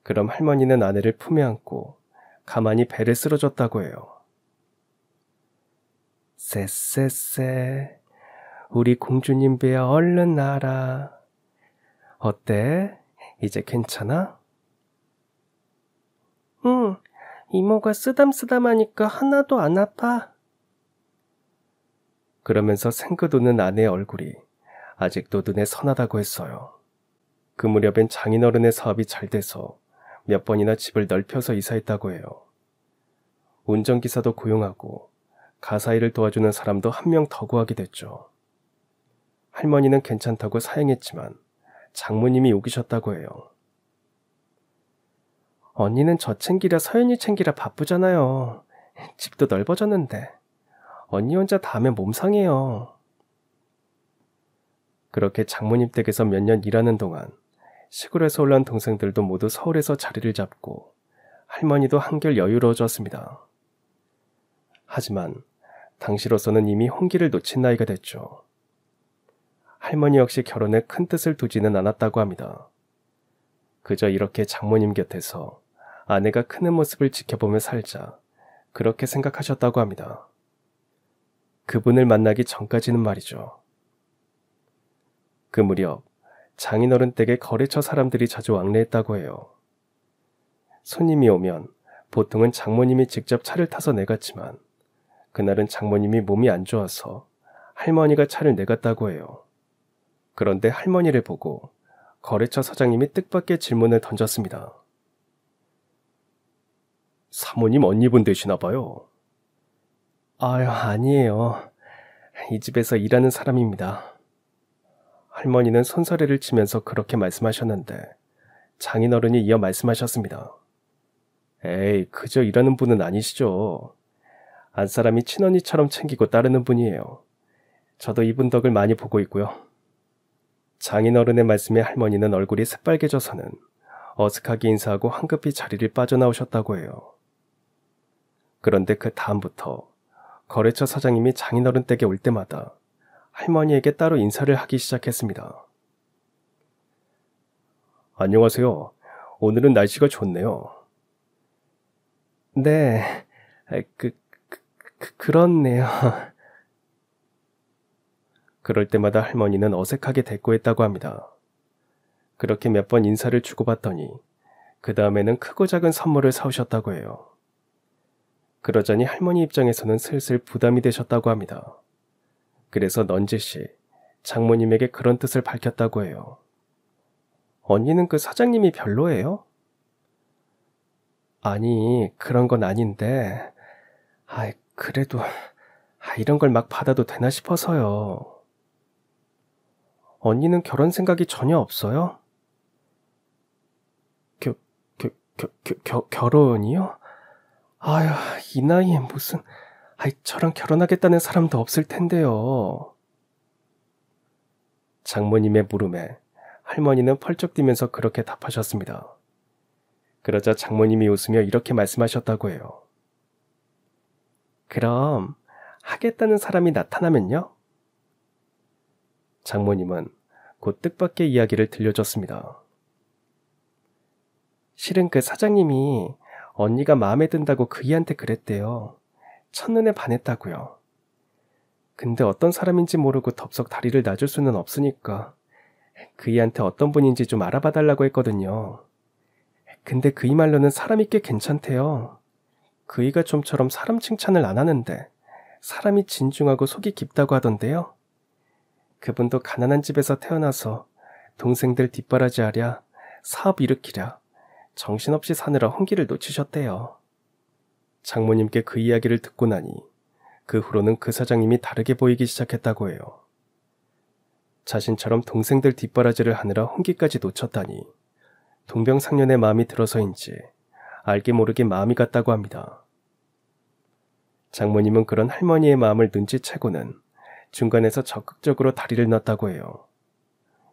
그럼 할머니는 아내를 품에 안고 가만히 배를 쓸어줬다고 해요. 쎄쎄쎄, 우리 공주님 배야 얼른 나라. 어때? 이제 괜찮아? 응, 이모가 쓰담쓰담하니까 하나도 안 아파. 그러면서 생긋 웃는 아내의 얼굴이 아직도 눈에 선하다고 했어요. 그 무렵엔 장인어른의 사업이 잘 돼서 몇 번이나 집을 넓혀서 이사했다고 해요. 운전기사도 고용하고 가사일을 도와주는 사람도 한 명 더 구하게 됐죠. 할머니는 괜찮다고 사양했지만 장모님이 우기셨다고 해요. 언니는 저 챙기랴 서연이 챙기랴 바쁘잖아요. 집도 넓어졌는데 언니 혼자 다 하면 몸 상해요. 그렇게 장모님 댁에서 몇 년 일하는 동안 시골에서 올라온 동생들도 모두 서울에서 자리를 잡고 할머니도 한결 여유로워졌습니다. 하지만 당시로서는 이미 혼기를 놓친 나이가 됐죠. 할머니 역시 결혼에 큰 뜻을 두지는 않았다고 합니다. 그저 이렇게 장모님 곁에서 아내가 크는 모습을 지켜보며 살자 그렇게 생각하셨다고 합니다. 그분을 만나기 전까지는 말이죠. 그 무렵 장인어른 댁에 거래처 사람들이 자주 왕래했다고 해요. 손님이 오면 보통은 장모님이 직접 차를 타서 내갔지만 그날은 장모님이 몸이 안 좋아서 할머니가 차를 내갔다고 해요. 그런데 할머니를 보고 거래처 사장님이 뜻밖의 질문을 던졌습니다. 사모님 언니분 되시나 봐요. 아유, 아니에요. 이 집에서 일하는 사람입니다. 할머니는 손서래를 치면서 그렇게 말씀하셨는데 장인어른이 이어 말씀하셨습니다. 에이, 그저 일하는 분은 아니시죠. 안사람이 친언니처럼 챙기고 따르는 분이에요. 저도 이분 덕을 많이 보고 있고요. 장인어른의 말씀에 할머니는 얼굴이 새빨개져서는 어색하게 인사하고 황급히 자리를 빠져나오셨다고 해요. 그런데 그 다음부터 거래처 사장님이 장인어른 댁에 올 때마다 할머니에게 따로 인사를 하기 시작했습니다. 안녕하세요. 오늘은 날씨가 좋네요. 네, 그렇네요. 그럴 때마다 할머니는 어색하게 대꾸했다고 합니다. 그렇게 몇 번 인사를 주고받더니 그 다음에는 크고 작은 선물을 사오셨다고 해요. 그러자니 할머니 입장에서는 슬슬 부담이 되셨다고 합니다. 그래서 넌지시 장모님에게 그런 뜻을 밝혔다고 해요. 언니는 그 사장님이 별로예요? 아니, 그런 건 아닌데, 그래도 이런 걸 막 받아도 되나 싶어서요. 언니는 결혼 생각이 전혀 없어요? 결혼이요? 아휴, 이 나이에 무슨, 저랑 결혼하겠다는 사람도 없을 텐데요. 장모님의 물음에 할머니는 펄쩍 뛰면서 그렇게 답하셨습니다. 그러자 장모님이 웃으며 이렇게 말씀하셨다고 해요. 그럼 하겠다는 사람이 나타나면요? 장모님은 곧 뜻밖의 이야기를 들려줬습니다. 실은 그 사장님이 언니가 마음에 든다고 그이한테 그랬대요. 첫눈에 반했다고요. 근데 어떤 사람인지 모르고 덥석 다리를 놔줄 수는 없으니까 그이한테 어떤 분인지 좀 알아봐 달라고 했거든요. 근데 그이 말로는 사람이 꽤 괜찮대요. 그이가 좀처럼 사람 칭찬을 안 하는데 사람이 진중하고 속이 깊다고 하던데요. 그분도 가난한 집에서 태어나서 동생들 뒷바라지하랴 사업 일으키랴 정신없이 사느라 혼기를 놓치셨대요. 장모님께 그 이야기를 듣고 나니 그 후로는 그 사장님이 다르게 보이기 시작했다고 해요. 자신처럼 동생들 뒷바라지를 하느라 혼기까지 놓쳤다니 동병상련의 마음이 들어서인지 알게 모르게 마음이 갔다고 합니다. 장모님은 그런 할머니의 마음을 눈치채고는 중간에서 적극적으로 다리를 놨다고 해요.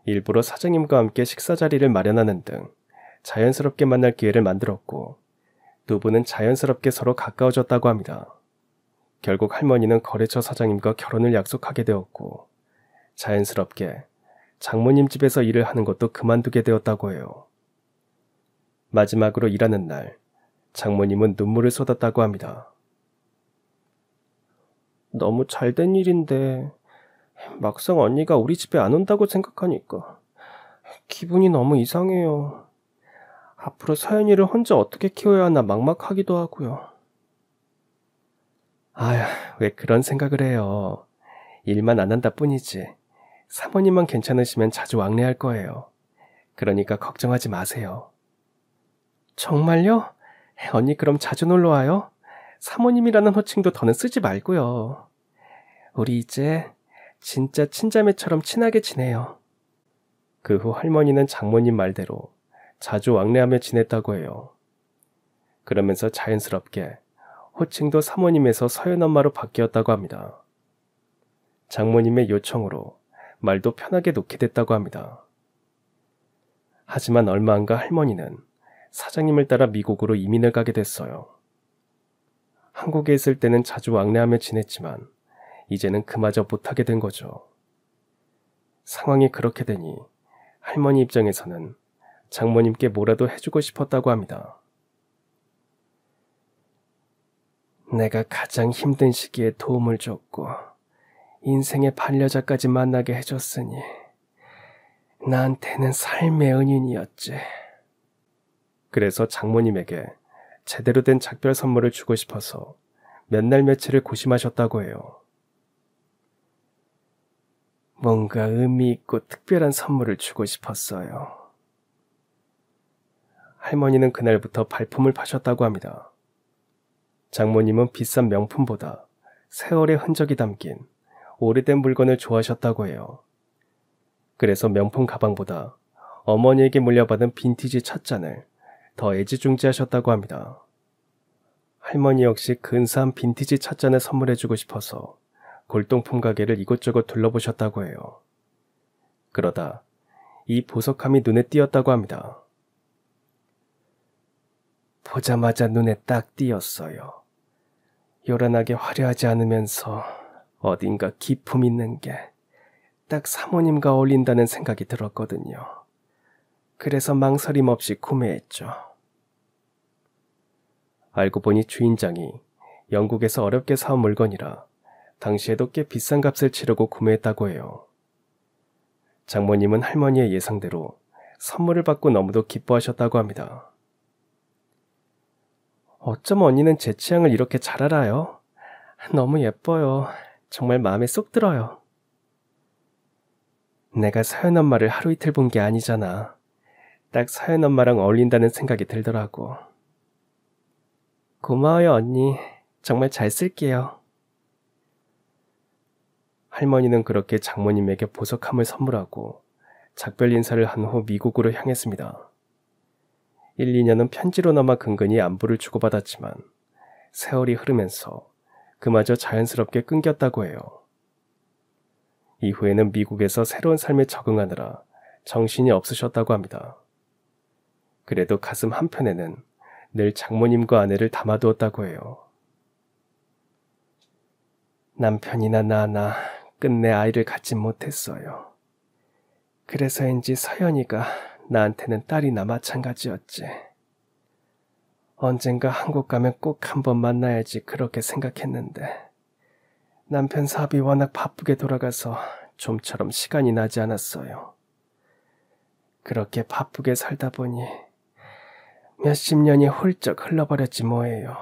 일부러 사장님과 함께 식사 자리를 마련하는 등 자연스럽게 만날 기회를 만들었고 두 분은 자연스럽게 서로 가까워졌다고 합니다. 결국 할머니는 거래처 사장님과 결혼을 약속하게 되었고 자연스럽게 장모님 집에서 일을 하는 것도 그만두게 되었다고 해요. 마지막으로 일하는 날 장모님은 눈물을 쏟았다고 합니다. 너무 잘된 일인데 막상 언니가 우리 집에 안 온다고 생각하니까 기분이 너무 이상해요. 앞으로 서연이를 혼자 어떻게 키워야 하나 막막하기도 하고요. 아휴, 왜 그런 생각을 해요. 일만 안 한다 뿐이지. 사모님만 괜찮으시면 자주 왕래할 거예요. 그러니까 걱정하지 마세요. 정말요? 언니 그럼 자주 놀러 와요? 사모님이라는 호칭도 더는 쓰지 말고요. 우리 이제 진짜 친자매처럼 친하게 지내요. 그 후 할머니는 장모님 말대로 자주 왕래하며 지냈다고 해요. 그러면서 자연스럽게 호칭도 사모님에서 서연 엄마로 바뀌었다고 합니다. 장모님의 요청으로 말도 편하게 놓게 됐다고 합니다. 하지만 얼마 안가 할머니는 사장님을 따라 미국으로 이민을 가게 됐어요. 한국에 있을 때는 자주 왕래하며 지냈지만 이제는 그마저 못하게 된 거죠. 상황이 그렇게 되니 할머니 입장에서는 장모님께 뭐라도 해주고 싶었다고 합니다. 내가 가장 힘든 시기에 도움을 줬고 인생의 반려자까지 만나게 해줬으니 나한테는 삶의 은인이었지. 그래서 장모님에게 제대로 된 작별 선물을 주고 싶어서 몇 날 며칠을 고심하셨다고 해요. 뭔가 의미 있고 특별한 선물을 주고 싶었어요. 할머니는 그날부터 발품을 파셨다고 합니다. 장모님은 비싼 명품보다 세월의 흔적이 담긴 오래된 물건을 좋아하셨다고 해요. 그래서 명품 가방보다 어머니에게 물려받은 빈티지 찻잔을 더 애지중지하셨다고 합니다. 할머니 역시 근사한 빈티지 찻잔을 선물해주고 싶어서 골동품 가게를 이곳저곳 둘러보셨다고 해요. 그러다 이 보석함이 눈에 띄었다고 합니다. 보자마자 눈에 딱 띄었어요. 요란하게 화려하지 않으면서 어딘가 기품 있는 게 딱 사모님과 어울린다는 생각이 들었거든요. 그래서 망설임 없이 구매했죠. 알고 보니 주인장이 영국에서 어렵게 사온 물건이라 당시에도 꽤 비싼 값을 치르고 구매했다고 해요. 장모님은 할머니의 예상대로 선물을 받고 너무도 기뻐하셨다고 합니다. 어쩜 언니는 제 취향을 이렇게 잘 알아요? 너무 예뻐요. 정말 마음에 쏙 들어요. 내가 서연 엄마를 하루 이틀 본 게 아니잖아. 딱 서연 엄마랑 어울린다는 생각이 들더라고. 고마워요, 언니. 정말 잘 쓸게요. 할머니는 그렇게 장모님에게 보석함을 선물하고 작별 인사를 한 후 미국으로 향했습니다. 1, 2년은 편지로나마 근근히 안부를 주고받았지만 세월이 흐르면서 그마저 자연스럽게 끊겼다고 해요. 이후에는 미국에서 새로운 삶에 적응하느라 정신이 없으셨다고 합니다. 그래도 가슴 한편에는 늘 장모님과 아내를 담아두었다고 해요. 남편이나 나나 끝내 아이를 갖지 못했어요. 그래서인지 서연이가 나한테는 딸이나 마찬가지였지. 언젠가 한국 가면 꼭 한번 만나야지 그렇게 생각했는데 남편 사업이 워낙 바쁘게 돌아가서 좀처럼 시간이 나지 않았어요. 그렇게 바쁘게 살다 보니 몇십 년이 훌쩍 흘러버렸지 뭐예요.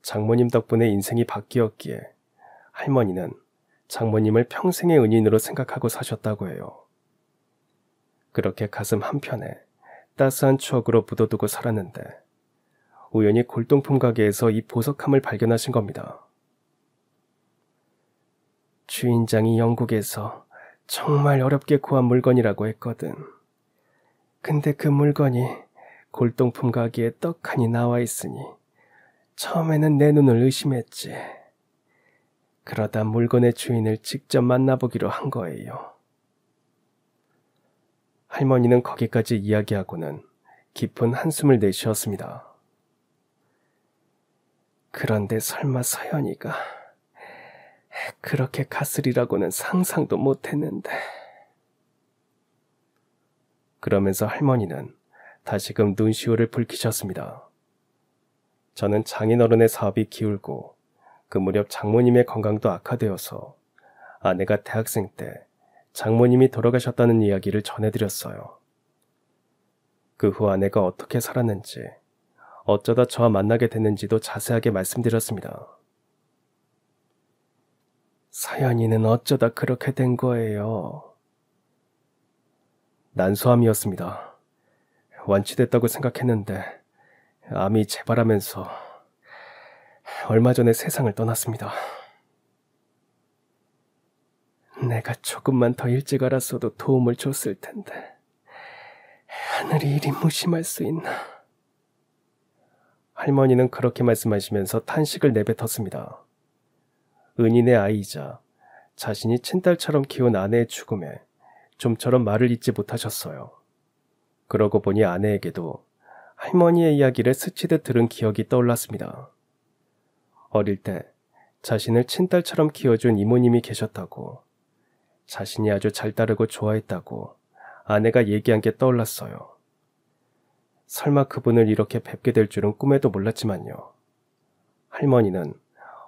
장모님 덕분에 인생이 바뀌었기에 할머니는 장모님을 평생의 은인으로 생각하고 사셨다고 해요. 그렇게 가슴 한편에 따스한 추억으로 묻어두고 살았는데 우연히 골동품 가게에서 이 보석함을 발견하신 겁니다. 주인장이 영국에서 정말 어렵게 구한 물건이라고 했거든. 근데 그 물건이 골동품 가게에 떡하니 나와 있으니 처음에는 내 눈을 의심했지. 그러다 물건의 주인을 직접 만나보기로 한 거예요. 할머니는 거기까지 이야기하고는 깊은 한숨을 내쉬었습니다. 그런데 설마 서연이가 그렇게 갔으리라고는 상상도 못했는데. 그러면서 할머니는 다시금 눈시울을 붉히셨습니다. 저는 장인어른의 사업이 기울고 그 무렵 장모님의 건강도 악화되어서 아내가 대학생 때 장모님이 돌아가셨다는 이야기를 전해드렸어요. 그 후 아내가 어떻게 살았는지, 어쩌다 저와 만나게 됐는지도 자세하게 말씀드렸습니다. 서연이는 어쩌다 그렇게 된 거예요? 난소암이었습니다. 완치됐다고 생각했는데 암이 재발하면서 얼마 전에 세상을 떠났습니다. 내가 조금만 더 일찍 알았어도 도움을 줬을 텐데 하늘이 이리 무심할 수 있나. 할머니는 그렇게 말씀하시면서 탄식을 내뱉었습니다. 은인의 아이이자 자신이 친딸처럼 키운 아내의 죽음에 좀처럼 말을 잇지 못하셨어요. 그러고 보니 아내에게도 할머니의 이야기를 스치듯 들은 기억이 떠올랐습니다. 어릴 때 자신을 친딸처럼 키워준 이모님이 계셨다고, 자신이 아주 잘 따르고 좋아했다고 아내가 얘기한 게 떠올랐어요. 설마 그분을 이렇게 뵙게 될 줄은 꿈에도 몰랐지만요. 할머니는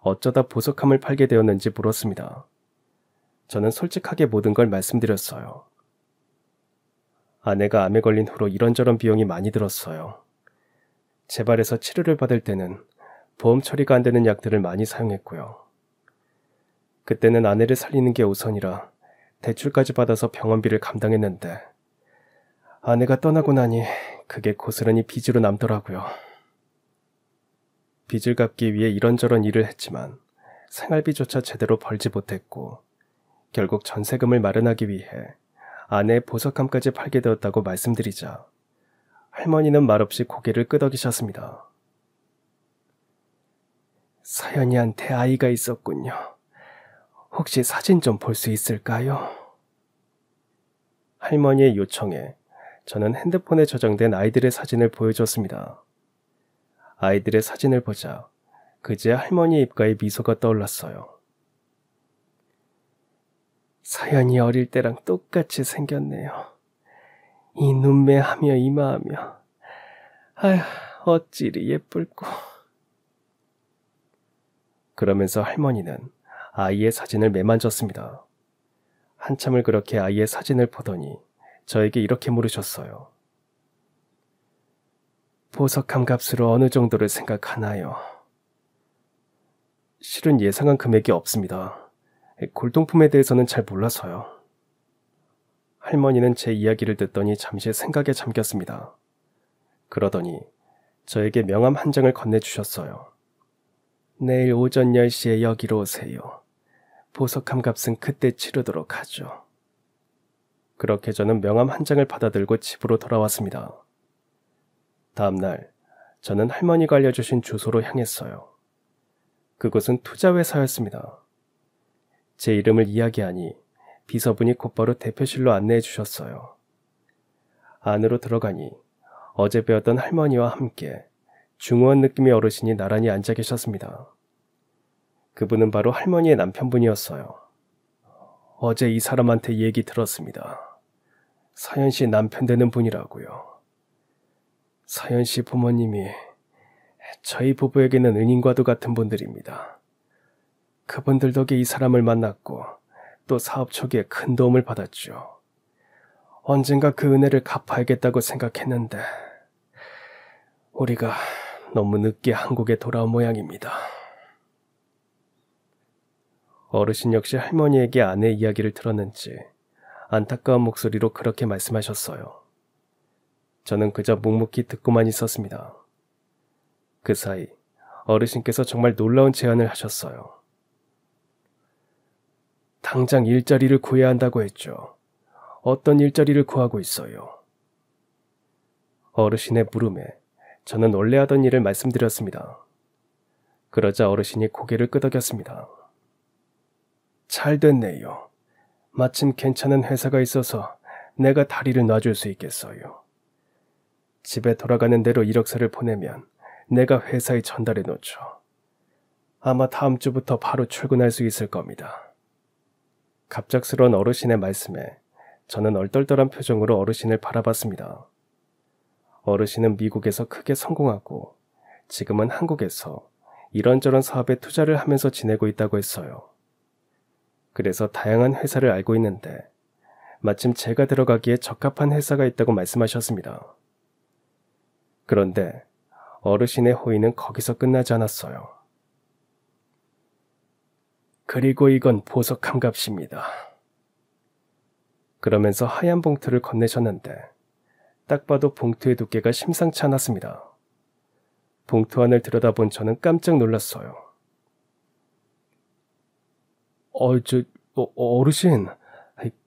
어쩌다 보석함을 팔게 되었는지 물었습니다. 저는 솔직하게 모든 걸 말씀드렸어요. 아내가 암에 걸린 후로 이런저런 비용이 많이 들었어요. 재발해서 치료를 받을 때는 보험 처리가 안 되는 약들을 많이 사용했고요. 그때는 아내를 살리는 게 우선이라 대출까지 받아서 병원비를 감당했는데 아내가 떠나고 나니 그게 고스란히 빚으로 남더라고요. 빚을 갚기 위해 이런저런 일을 했지만 생활비조차 제대로 벌지 못했고 결국 전세금을 마련하기 위해 아내의 보석함까지 팔게 되었다고 말씀드리자 할머니는 말없이 고개를 끄덕이셨습니다. 서연이한테 아이가 있었군요. 혹시 사진 좀 볼 수 있을까요? 할머니의 요청에 저는 핸드폰에 저장된 아이들의 사진을 보여줬습니다. 아이들의 사진을 보자 그제야 할머니의 입가에 미소가 떠올랐어요. 서연이 어릴 때랑 똑같이 생겼네요. 이 눈매하며 이마하며. 아휴, 어찌 이리 예쁠꼬. 그러면서 할머니는 아이의 사진을 매만졌습니다. 한참을 그렇게 아이의 사진을 보더니 저에게 이렇게 물으셨어요. 보석함 값으로 어느 정도를 생각하나요? 실은 예상한 금액이 없습니다. 골동품에 대해서는 잘 몰라서요. 할머니는 제 이야기를 듣더니 잠시 생각에 잠겼습니다. 그러더니 저에게 명함 한 장을 건네주셨어요. 내일 오전 10시에 여기로 오세요. 보석함 값은 그때 치르도록 하죠. 그렇게 저는 명함 한 장을 받아들고 집으로 돌아왔습니다. 다음 날 저는 할머니가 알려주신 주소로 향했어요. 그곳은 투자회사였습니다. 제 이름을 이야기하니 비서분이 곧바로 대표실로 안내해 주셨어요. 안으로 들어가니 어제 배웠던 할머니와 함께 중후한 느낌의 어르신이 나란히 앉아 계셨습니다. 그분은 바로 할머니의 남편분이었어요. 어제 이 사람한테 얘기 들었습니다. 서연 씨 남편 되는 분이라고요. 서연 씨 부모님이 저희 부부에게는 은인과도 같은 분들입니다. 그분들 덕에 이 사람을 만났고 또 사업 초기에 큰 도움을 받았죠. 언젠가 그 은혜를 갚아야겠다고 생각했는데 우리가 너무 늦게 한국에 돌아온 모양입니다. 어르신 역시 할머니에게 아내 이야기를 들었는지 안타까운 목소리로 그렇게 말씀하셨어요. 저는 그저 묵묵히 듣고만 있었습니다. 그 사이 어르신께서 정말 놀라운 제안을 하셨어요. 당장 일자리를 구해야 한다고 했죠. 어떤 일자리를 구하고 있어요? 어르신의 물음에 저는 원래 하던 일을 말씀드렸습니다. 그러자 어르신이 고개를 끄덕였습니다. 잘 됐네요. 마침 괜찮은 회사가 있어서 내가 다리를 놔줄 수 있겠어요. 집에 돌아가는 대로 이력서를 보내면 내가 회사에 전달해 놓죠. 아마 다음 주부터 바로 출근할 수 있을 겁니다. 갑작스러운 어르신의 말씀에 저는 얼떨떨한 표정으로 어르신을 바라봤습니다. 어르신은 미국에서 크게 성공하고 지금은 한국에서 이런저런 사업에 투자를 하면서 지내고 있다고 했어요. 그래서 다양한 회사를 알고 있는데 마침 제가 들어가기에 적합한 회사가 있다고 말씀하셨습니다. 그런데 어르신의 호의는 거기서 끝나지 않았어요. 그리고 이건 보석함 값입니다. 그러면서 하얀 봉투를 건네셨는데 딱 봐도 봉투의 두께가 심상치 않았습니다. 봉투 안을 들여다본 저는 깜짝 놀랐어요. 어르신,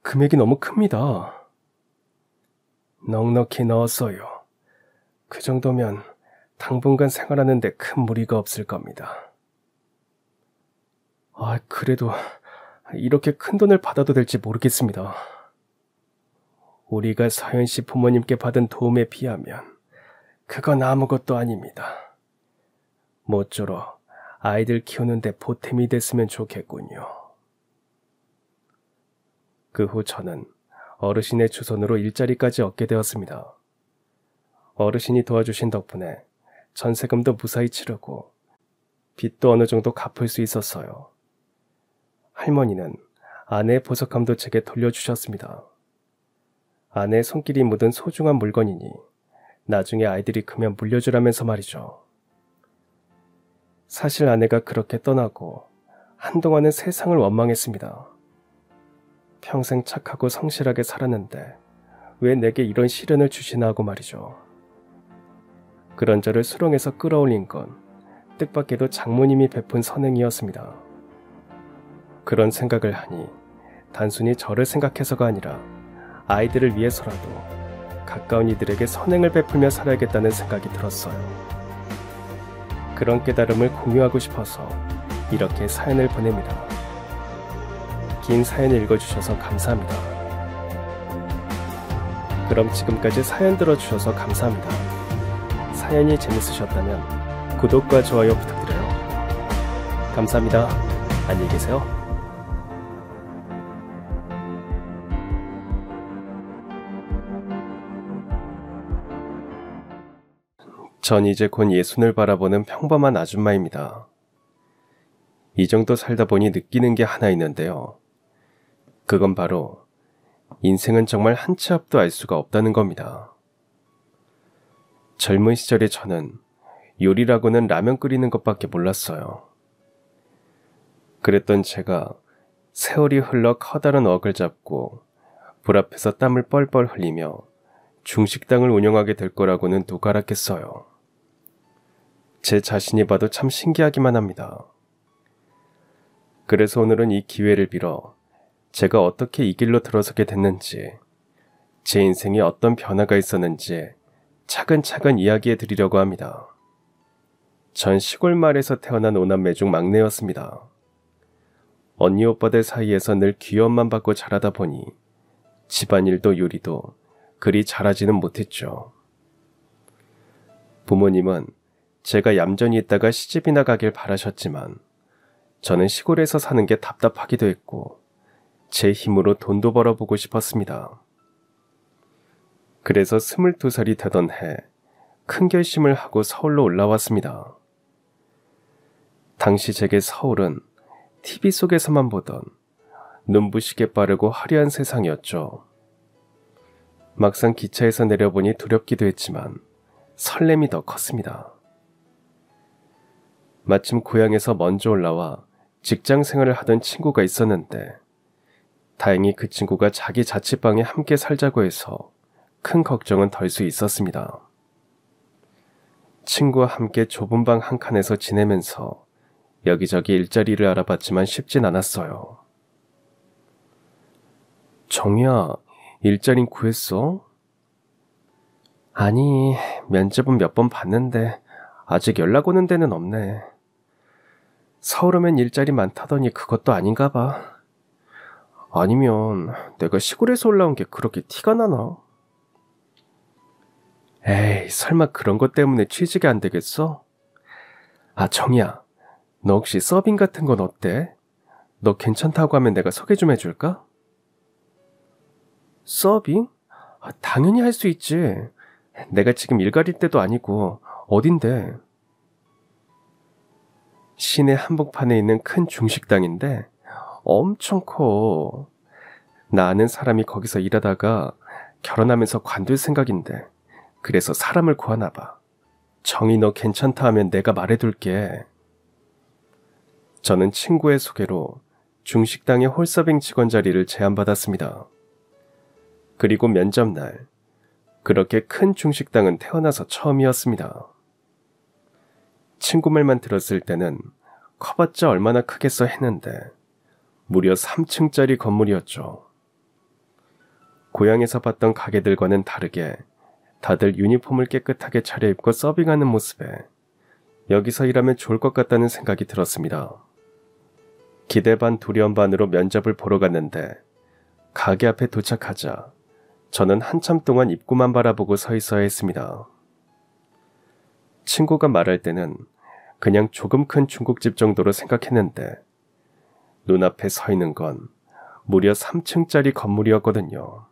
금액이 너무 큽니다. 넉넉히 넣었어요. 그 정도면 당분간 생활하는데 큰 무리가 없을 겁니다. 그래도 이렇게 큰 돈을 받아도 될지 모르겠습니다. 우리가 서현 씨 부모님께 받은 도움에 비하면 그건 아무것도 아닙니다. 모쪼록 아이들 키우는데 보탬이 됐으면 좋겠군요. 그 후 저는 어르신의 주선으로 일자리까지 얻게 되었습니다. 어르신이 도와주신 덕분에 전세금도 무사히 치르고 빚도 어느 정도 갚을 수 있었어요. 할머니는 아내의 보석함도 제게 돌려주셨습니다. 아내의 손길이 묻은 소중한 물건이니 나중에 아이들이 크면 물려주라면서 말이죠. 사실 아내가 그렇게 떠나고 한동안은 세상을 원망했습니다. 평생 착하고 성실하게 살았는데 왜 내게 이런 시련을 주시나 하고 말이죠. 그런 저를 수렁에서 끌어올린 건 뜻밖에도 장모님이 베푼 선행이었습니다. 그런 생각을 하니 단순히 저를 생각해서가 아니라 아이들을 위해서라도 가까운 이들에게 선행을 베풀며 살아야겠다는 생각이 들었어요. 그런 깨달음을 공유하고 싶어서 이렇게 사연을 보냅니다. 긴 사연 읽어주셔서 감사합니다. 그럼 지금까지 사연 들어주셔서 감사합니다. 사연이 재밌으셨다면 구독과 좋아요 부탁드려요. 감사합니다. 안녕히 계세요. 전 이제 곧 60을 바라보는 평범한 아줌마입니다. 이 정도 살다 보니 느끼는 게 하나 있는데요. 그건 바로 인생은 정말 한 치 앞도 알 수가 없다는 겁니다. 젊은 시절에 저는 요리라고는 라면 끓이는 것밖에 몰랐어요. 그랬던 제가 세월이 흘러 커다란 웍을 잡고 불 앞에서 땀을 뻘뻘 흘리며 중식당을 운영하게 될 거라고는 누가 알았겠어요. 제 자신이 봐도 참 신기하기만 합니다. 그래서 오늘은 이 기회를 빌어 제가 어떻게 이 길로 들어서게 됐는지, 제 인생에 어떤 변화가 있었는지 차근차근 이야기해 드리려고 합니다. 전 시골 마을에서 태어난 오남매 중 막내였습니다. 언니 오빠들 사이에서 늘 귀여움만 받고 자라다 보니 집안일도 요리도 그리 잘하지는 못했죠. 부모님은 제가 얌전히 있다가 시집이나 가길 바라셨지만 저는 시골에서 사는 게 답답하기도 했고 제 힘으로 돈도 벌어보고 싶었습니다. 그래서 22살이 되던 해 큰 결심을 하고 서울로 올라왔습니다. 당시 제게 서울은 TV 속에서만 보던 눈부시게 빠르고 화려한 세상이었죠. 막상 기차에서 내려보니 두렵기도 했지만 설렘이 더 컸습니다. 마침 고향에서 먼저 올라와 직장 생활을 하던 친구가 있었는데 다행히 그 친구가 자기 자취방에 함께 살자고 해서 큰 걱정은 덜 수 있었습니다. 친구와 함께 좁은 방 한 칸에서 지내면서 여기저기 일자리를 알아봤지만 쉽진 않았어요. 정희야, 일자리 구했어? 아니, 면접은 몇 번 봤는데 아직 연락 오는 데는 없네. 서울 오면 일자리 많다더니 그것도 아닌가 봐. 아니면 내가 시골에서 올라온 게 그렇게 티가 나나? 에이, 설마 그런 것 때문에 취직이 안 되겠어? 아, 정희야, 너 혹시 서빙 같은 건 어때? 너 괜찮다고 하면 내가 소개 좀 해줄까? 서빙? 아, 당연히 할 수 있지. 내가 지금 일 가릴 때도 아니고 어딘데? 시내 한복판에 있는 큰 중식당인데 엄청 커. 나 아는 사람이 거기서 일하다가 결혼하면서 관둘 생각인데 그래서 사람을 구하나 봐. 정희 너 괜찮다 하면 내가 말해둘게. 저는 친구의 소개로 중식당의 홀서빙 직원 자리를 제안받았습니다. 그리고 면접날, 그렇게 큰 중식당은 태어나서 처음이었습니다. 친구 말만 들었을 때는 커봤자 얼마나 크겠어 했는데 무려 3층짜리 건물이었죠. 고향에서 봤던 가게들과는 다르게 다들 유니폼을 깨끗하게 차려입고 서빙하는 모습에 여기서 일하면 좋을 것 같다는 생각이 들었습니다. 기대 반 두려움 반으로 면접을 보러 갔는데 가게 앞에 도착하자 저는 한참 동안 입구만 바라보고 서 있어야 했습니다. 친구가 말할 때는 그냥 조금 큰 중국집 정도로 생각했는데 눈앞에 서 있는 건 무려 3층짜리 건물이었거든요.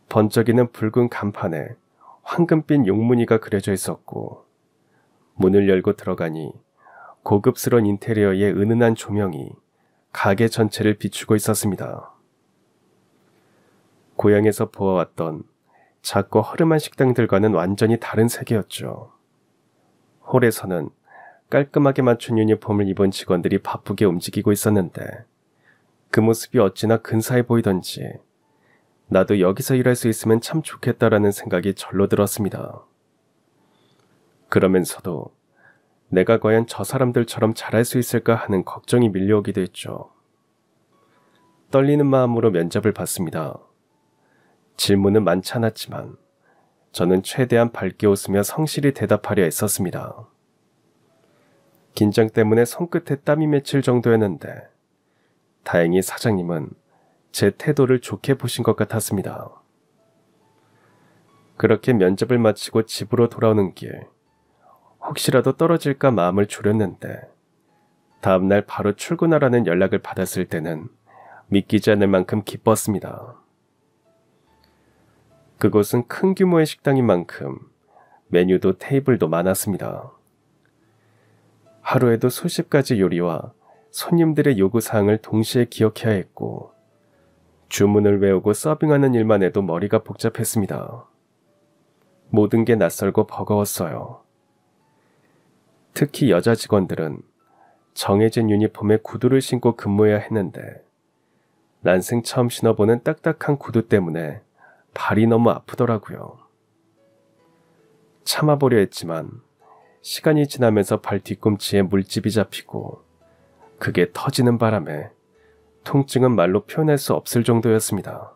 번쩍이는 붉은 간판에 황금빛 용무늬가 그려져 있었고 문을 열고 들어가니 고급스러운 인테리어의 은은한 조명이 가게 전체를 비추고 있었습니다. 고향에서 보아왔던 작고 허름한 식당들과는 완전히 다른 세계였죠. 홀에서는 깔끔하게 맞춘 유니폼을 입은 직원들이 바쁘게 움직이고 있었는데 그 모습이 어찌나 근사해 보이던지 나도 여기서 일할 수 있으면 참 좋겠다라는 생각이 절로 들었습니다. 그러면서도 내가 과연 저 사람들처럼 잘할 수 있을까 하는 걱정이 밀려오기도 했죠. 떨리는 마음으로 면접을 봤습니다. 질문은 많지 않았지만 저는 최대한 밝게 웃으며 성실히 대답하려 애썼습니다. 긴장 때문에 손끝에 땀이 맺힐 정도였는데 다행히 사장님은 제 태도를 좋게 보신 것 같았습니다. 그렇게 면접을 마치고 집으로 돌아오는 길, 혹시라도 떨어질까 마음을 졸였는데 다음날 바로 출근하라는 연락을 받았을 때는 믿기지 않을 만큼 기뻤습니다. 그곳은 큰 규모의 식당인 만큼 메뉴도 테이블도 많았습니다. 하루에도 수십 가지 요리와 손님들의 요구사항을 동시에 기억해야 했고 주문을 외우고 서빙하는 일만 해도 머리가 복잡했습니다. 모든 게 낯설고 버거웠어요. 특히 여자 직원들은 정해진 유니폼에 구두를 신고 근무해야 했는데 난생 처음 신어보는 딱딱한 구두 때문에 발이 너무 아프더라고요. 참아보려 했지만 시간이 지나면서 발 뒤꿈치에 물집이 잡히고 그게 터지는 바람에 통증은 말로 표현할 수 없을 정도였습니다.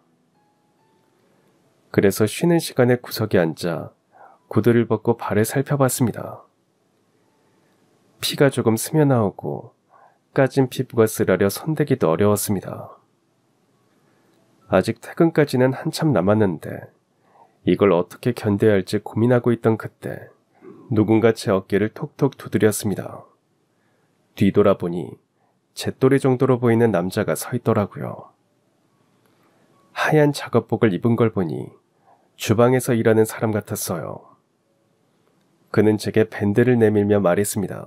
그래서 쉬는 시간에 구석에 앉아 구두를 벗고 발을 살펴봤습니다. 피가 조금 스며나오고 까진 피부가 쓰라려 손대기도 어려웠습니다. 아직 퇴근까지는 한참 남았는데 이걸 어떻게 견뎌야 할지 고민하고 있던 그때 누군가 제 어깨를 톡톡 두드렸습니다. 뒤돌아보니 제 또래 정도로 보이는 남자가 서 있더라고요. 하얀 작업복을 입은 걸 보니 주방에서 일하는 사람 같았어요. 그는 제게 밴드를 내밀며 말했습니다.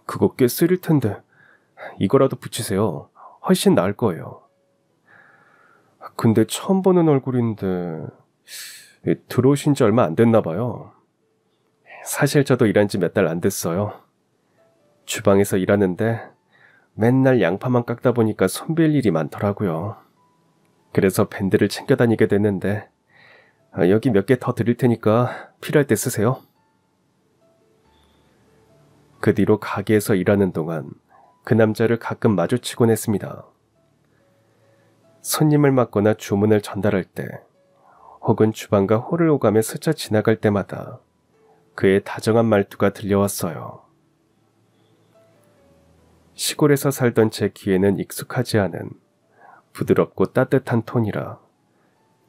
그거 꽤 쓰릴 텐데 이거라도 붙이세요. 훨씬 나을 거예요. 근데 처음 보는 얼굴인데 들어오신 지 얼마 안 됐나 봐요. 사실 저도 일한 지 몇 달 안 됐어요. 주방에서 일하는데 맨날 양파만 깎다 보니까 손빌 일이 많더라고요. 그래서 밴드를 챙겨 다니게 됐는데 여기 몇 개 더 드릴 테니까 필요할 때 쓰세요. 그 뒤로 가게에서 일하는 동안 그 남자를 가끔 마주치곤 했습니다. 손님을 맞거나 주문을 전달할 때, 혹은 주방과 홀을 오가며 스쳐 지나갈 때마다 그의 다정한 말투가 들려왔어요. 시골에서 살던 제 귀에는 익숙하지 않은 부드럽고 따뜻한 톤이라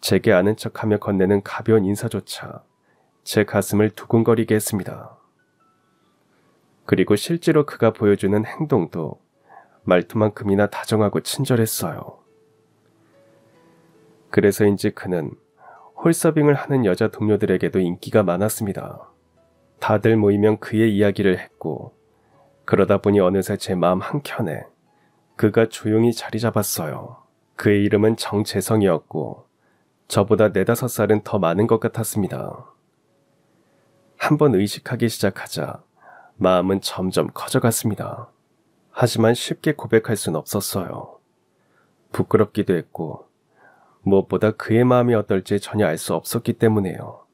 제게 아는 척하며 건네는 가벼운 인사조차 제 가슴을 두근거리게 했습니다. 그리고 실제로 그가 보여주는 행동도 말투만큼이나 다정하고 친절했어요. 그래서인지 그는 홀서빙을 하는 여자 동료들에게도 인기가 많았습니다. 다들 모이면 그의 이야기를 했고, 그러다 보니 어느새 제 마음 한켠에 그가 조용히 자리 잡았어요. 그의 이름은 정재성이었고 저보다 4~5살은 더 많은 것 같았습니다. 한번 의식하기 시작하자 마음은 점점 커져갔습니다. 하지만 쉽게 고백할 순 없었어요. 부끄럽기도 했고 무엇보다 그의 마음이 어떨지 전혀 알 수 없었기 때문에요.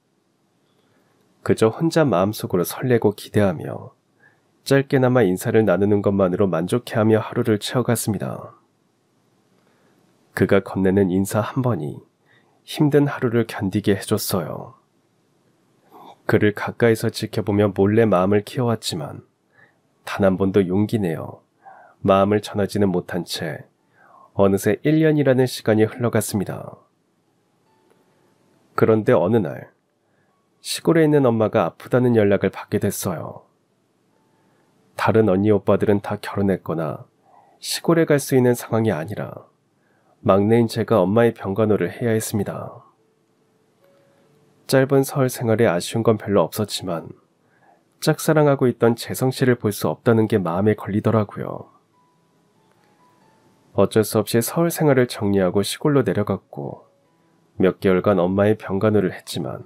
그저 혼자 마음속으로 설레고 기대하며 짧게나마 인사를 나누는 것만으로 만족해하며 하루를 채워갔습니다. 그가 건네는 인사 한 번이 힘든 하루를 견디게 해줬어요. 그를 가까이서 지켜보며 몰래 마음을 키워왔지만 단 한 번도 용기 내어 마음을 전하지는 못한 채 어느새 1년이라는 시간이 흘러갔습니다. 그런데 어느 날 시골에 있는 엄마가 아프다는 연락을 받게 됐어요. 다른 언니 오빠들은 다 결혼했거나 시골에 갈 수 있는 상황이 아니라 막내인 제가 엄마의 병간호를 해야 했습니다. 짧은 서울 생활에 아쉬운 건 별로 없었지만 짝사랑하고 있던 재성 씨를 볼 수 없다는 게 마음에 걸리더라고요. 어쩔 수 없이 서울 생활을 정리하고 시골로 내려갔고 몇 개월간 엄마의 병간호를 했지만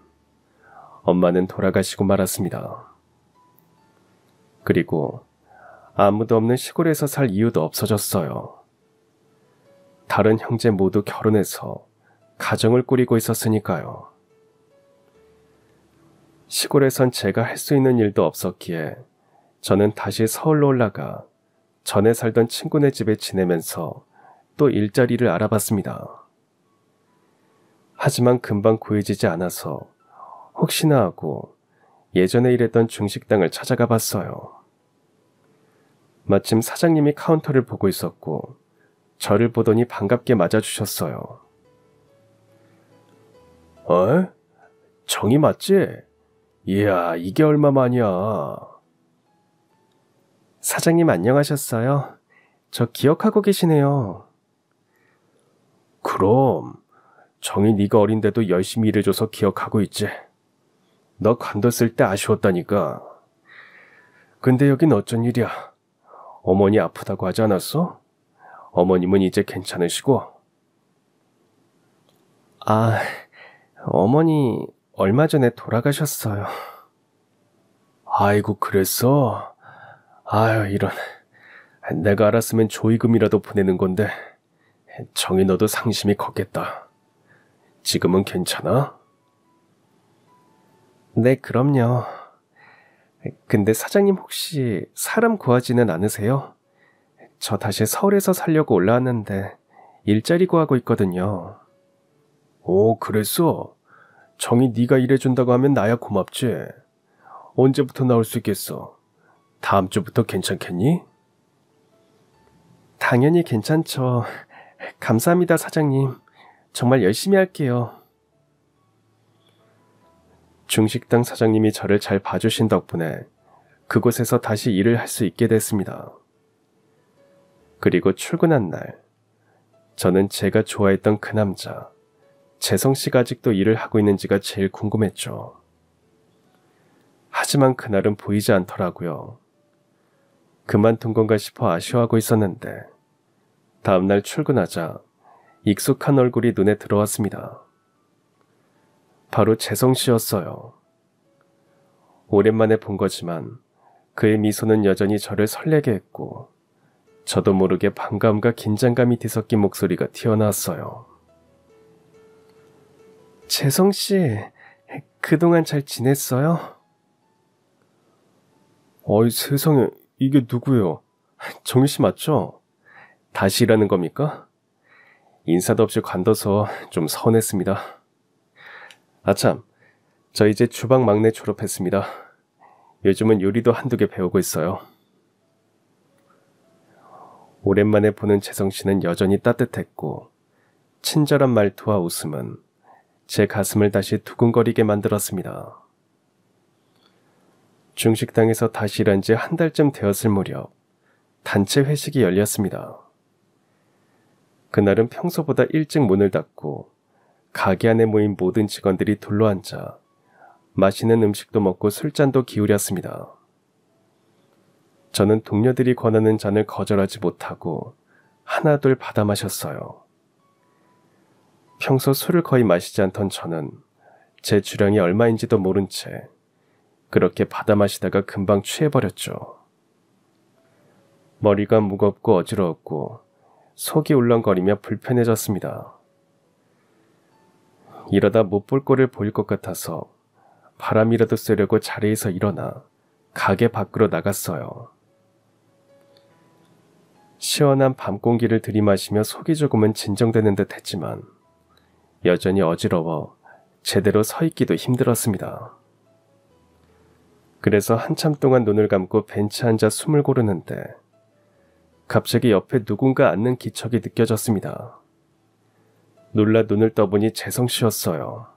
엄마는 돌아가시고 말았습니다. 그리고 아무도 없는 시골에서 살 이유도 없어졌어요. 다른 형제 모두 결혼해서 가정을 꾸리고 있었으니까요. 시골에선 제가 할 수 있는 일도 없었기에 저는 다시 서울로 올라가 전에 살던 친구네 집에 지내면서 또 일자리를 알아봤습니다. 하지만 금방 구해지지 않아서 혹시나 하고 예전에 일했던 중식당을 찾아가 봤어요. 마침 사장님이 카운터를 보고 있었고 저를 보더니 반갑게 맞아주셨어요. 어? 정이 맞지? 이야, 이게 얼마만이야. 사장님 안녕하셨어요? 저 기억하고 계시네요. 그럼 정이 네가 어린데도 열심히 일해줘서 기억하고 있지. 너 관뒀을 때 아쉬웠다니까. 근데 여긴 어쩐 일이야? 어머니 아프다고 하지 않았어? 어머님은 이제 괜찮으시고? 아, 어머니 얼마 전에 돌아가셨어요. 아이고, 그랬어? 아유, 이런. 내가 알았으면 조의금이라도 보내는 건데 정이 너도 상심이 컸겠다. 지금은 괜찮아? 네, 그럼요. 근데 사장님 혹시 사람 구하지는 않으세요? 저 다시 서울에서 살려고 올라왔는데 일자리 구하고 있거든요. 오, 그랬어? 정이 네가 일해준다고 하면 나야 고맙지. 언제부터 나올 수 있겠어? 다음 주부터 괜찮겠니? 당연히 괜찮죠. 감사합니다, 사장님. 정말 열심히 할게요. 중식당 사장님이 저를 잘 봐주신 덕분에 그곳에서 다시 일을 할 수 있게 됐습니다. 그리고 출근한 날, 저는 제가 좋아했던 그 남자, 재성 씨가 아직도 일을 하고 있는지가 제일 궁금했죠. 하지만 그날은 보이지 않더라고요. 그만둔 건가 싶어 아쉬워하고 있었는데 다음날 출근하자 익숙한 얼굴이 눈에 들어왔습니다. 바로 재성 씨였어요. 오랜만에 본 거지만 그의 미소는 여전히 저를 설레게 했고 저도 모르게 반감과 긴장감이 뒤섞인 목소리가 튀어나왔어요. 재성 씨, 그동안 잘 지냈어요? 어이, 세상에, 이게 누구요? 정희 씨 맞죠? 다시 일하는 겁니까? 인사도 없이 관둬서 좀 서운했습니다. 아참, 저 이제 주방 막내 졸업했습니다. 요즘은 요리도 한두 개 배우고 있어요. 오랜만에 보는 재성 씨는 여전히 따뜻했고 친절한 말투와 웃음은 제 가슴을 다시 두근거리게 만들었습니다. 중식당에서 다시 일한 지 한 달쯤 되었을 무렵 단체 회식이 열렸습니다. 그날은 평소보다 일찍 문을 닫고 가게 안에 모인 모든 직원들이 둘러앉아 맛있는 음식도 먹고 술잔도 기울였습니다. 저는 동료들이 권하는 잔을 거절하지 못하고 하나둘 받아 마셨어요. 평소 술을 거의 마시지 않던 저는 제 주량이 얼마인지도 모른 채 그렇게 받아 마시다가 금방 취해버렸죠. 머리가 무겁고 어지러웠고 속이 울렁거리며 불편해졌습니다. 이러다 못 볼 꼴을 보일 것 같아서 바람이라도 쐬려고 자리에서 일어나 가게 밖으로 나갔어요. 시원한 밤 공기를 들이마시며 속이 조금은 진정되는 듯 했지만 여전히 어지러워 제대로 서 있기도 힘들었습니다. 그래서 한참 동안 눈을 감고 벤치에 앉아 숨을 고르는데 갑자기 옆에 누군가 앉는 기척이 느껴졌습니다. 놀라 눈을 떠보니 재성 씨였어요.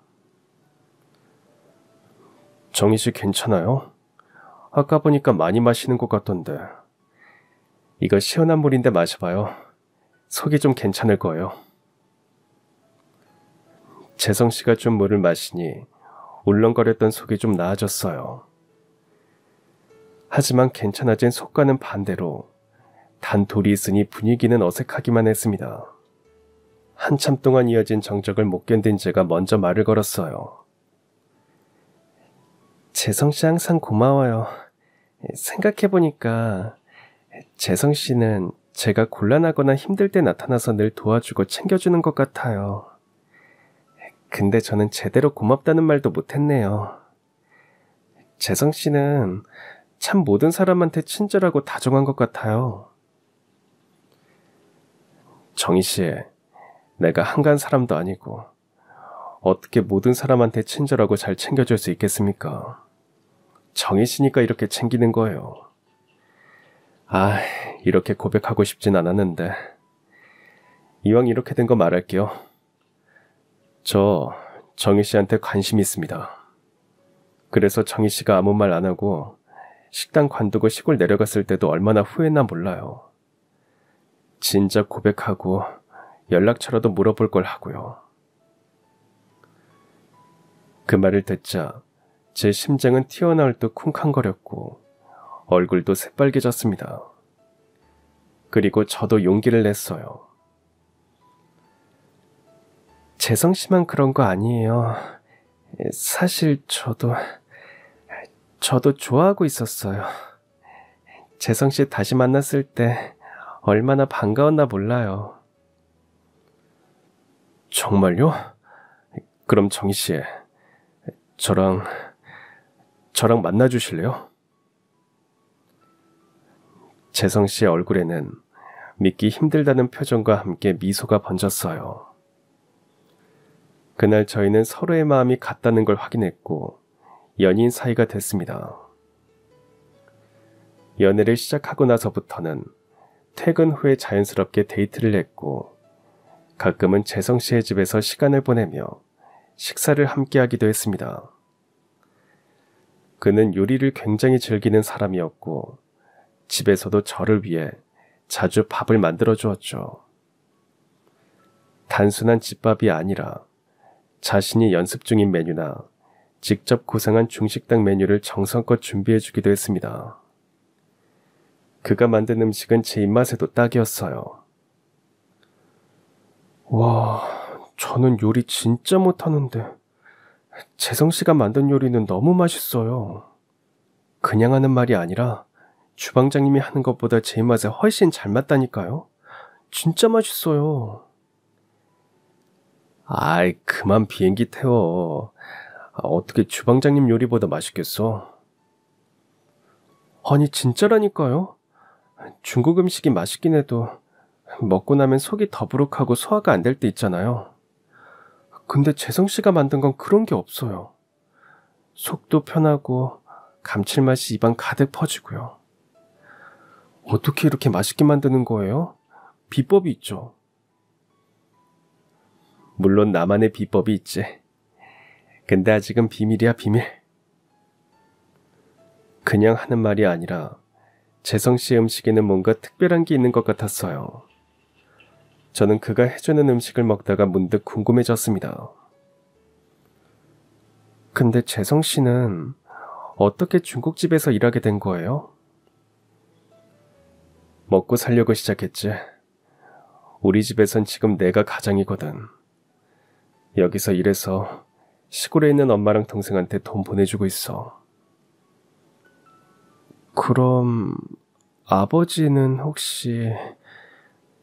정희 씨 괜찮아요? 아까 보니까 많이 마시는 것 같던데. 이거 시원한 물인데 마셔봐요. 속이 좀 괜찮을 거예요. 재성 씨가 준 물을 마시니 울렁거렸던 속이 좀 나아졌어요. 하지만 괜찮아진 속과는 반대로 단둘이 있으니 분위기는 어색하기만 했습니다. 한참 동안 이어진 정적을 못 견딘 제가 먼저 말을 걸었어요. 재성 씨 항상 고마워요. 생각해보니까 재성 씨는 제가 곤란하거나 힘들 때 나타나서 늘 도와주고 챙겨주는 것 같아요. 근데 저는 제대로 고맙다는 말도 못했네요. 재성 씨는 참 모든 사람한테 친절하고 다정한 것 같아요. 정희 씨, 내가 한간 사람도 아니고 어떻게 모든 사람한테 친절하고 잘 챙겨줄 수 있겠습니까? 정희 씨니까 이렇게 챙기는 거예요. 이렇게 고백하고 싶진 않았는데 이왕 이렇게 된 거 말할게요. 저 정희 씨한테 관심이 있습니다. 그래서 정희 씨가 아무 말 안 하고 식당 관두고 시골 내려갔을 때도 얼마나 후회했나 몰라요. 진작 고백하고 연락처라도 물어볼 걸 하고요. 그 말을 듣자 제 심장은 튀어나올 듯 쿵쾅거렸고 얼굴도 새빨개졌습니다. 그리고 저도 용기를 냈어요. 재성 씨만 그런 거 아니에요. 사실 저도 좋아하고 있었어요. 재성 씨 다시 만났을 때 얼마나 반가웠나 몰라요. 정말요? 그럼 정희 씨, 저랑 만나주실래요? 재성 씨의 얼굴에는 믿기 힘들다는 표정과 함께 미소가 번졌어요. 그날 저희는 서로의 마음이 같다는 걸 확인했고 연인 사이가 됐습니다. 연애를 시작하고 나서부터는 퇴근 후에 자연스럽게 데이트를 했고 가끔은 재성 씨의 집에서 시간을 보내며 식사를 함께 하기도 했습니다. 그는 요리를 굉장히 즐기는 사람이었고 집에서도 저를 위해 자주 밥을 만들어 주었죠. 단순한 집밥이 아니라 자신이 연습 중인 메뉴나 직접 구상한 중식당 메뉴를 정성껏 준비해 주기도 했습니다. 그가 만든 음식은 제 입맛에도 딱이었어요. 와, 저는 요리 진짜 못하는데 재성 씨가 만든 요리는 너무 맛있어요. 그냥 하는 말이 아니라 주방장님이 하는 것보다 제 입맛에 훨씬 잘 맞다니까요. 진짜 맛있어요. 그만 비행기 태워. 어떻게 주방장님 요리보다 맛있겠어? 아니 진짜라니까요. 중국 음식이 맛있긴 해도 먹고 나면 속이 더부룩하고 소화가 안 될 때 있잖아요. 근데 재성 씨가 만든 건 그런 게 없어요. 속도 편하고 감칠맛이 입안 가득 퍼지고요. 어떻게 이렇게 맛있게 만드는 거예요? 비법이 있죠. 물론 나만의 비법이 있지. 근데 아직은 비밀이야, 비밀. 그냥 하는 말이 아니라 재성 씨의 음식에는 뭔가 특별한 게 있는 것 같았어요. 저는 그가 해주는 음식을 먹다가 문득 궁금해졌습니다. 근데 재성 씨는 어떻게 중국집에서 일하게 된 거예요? 먹고 살려고 시작했지. 우리 집에선 지금 내가 가장이거든. 여기서 일해서 시골에 있는 엄마랑 동생한테 돈 보내주고 있어. 그럼 아버지는 혹시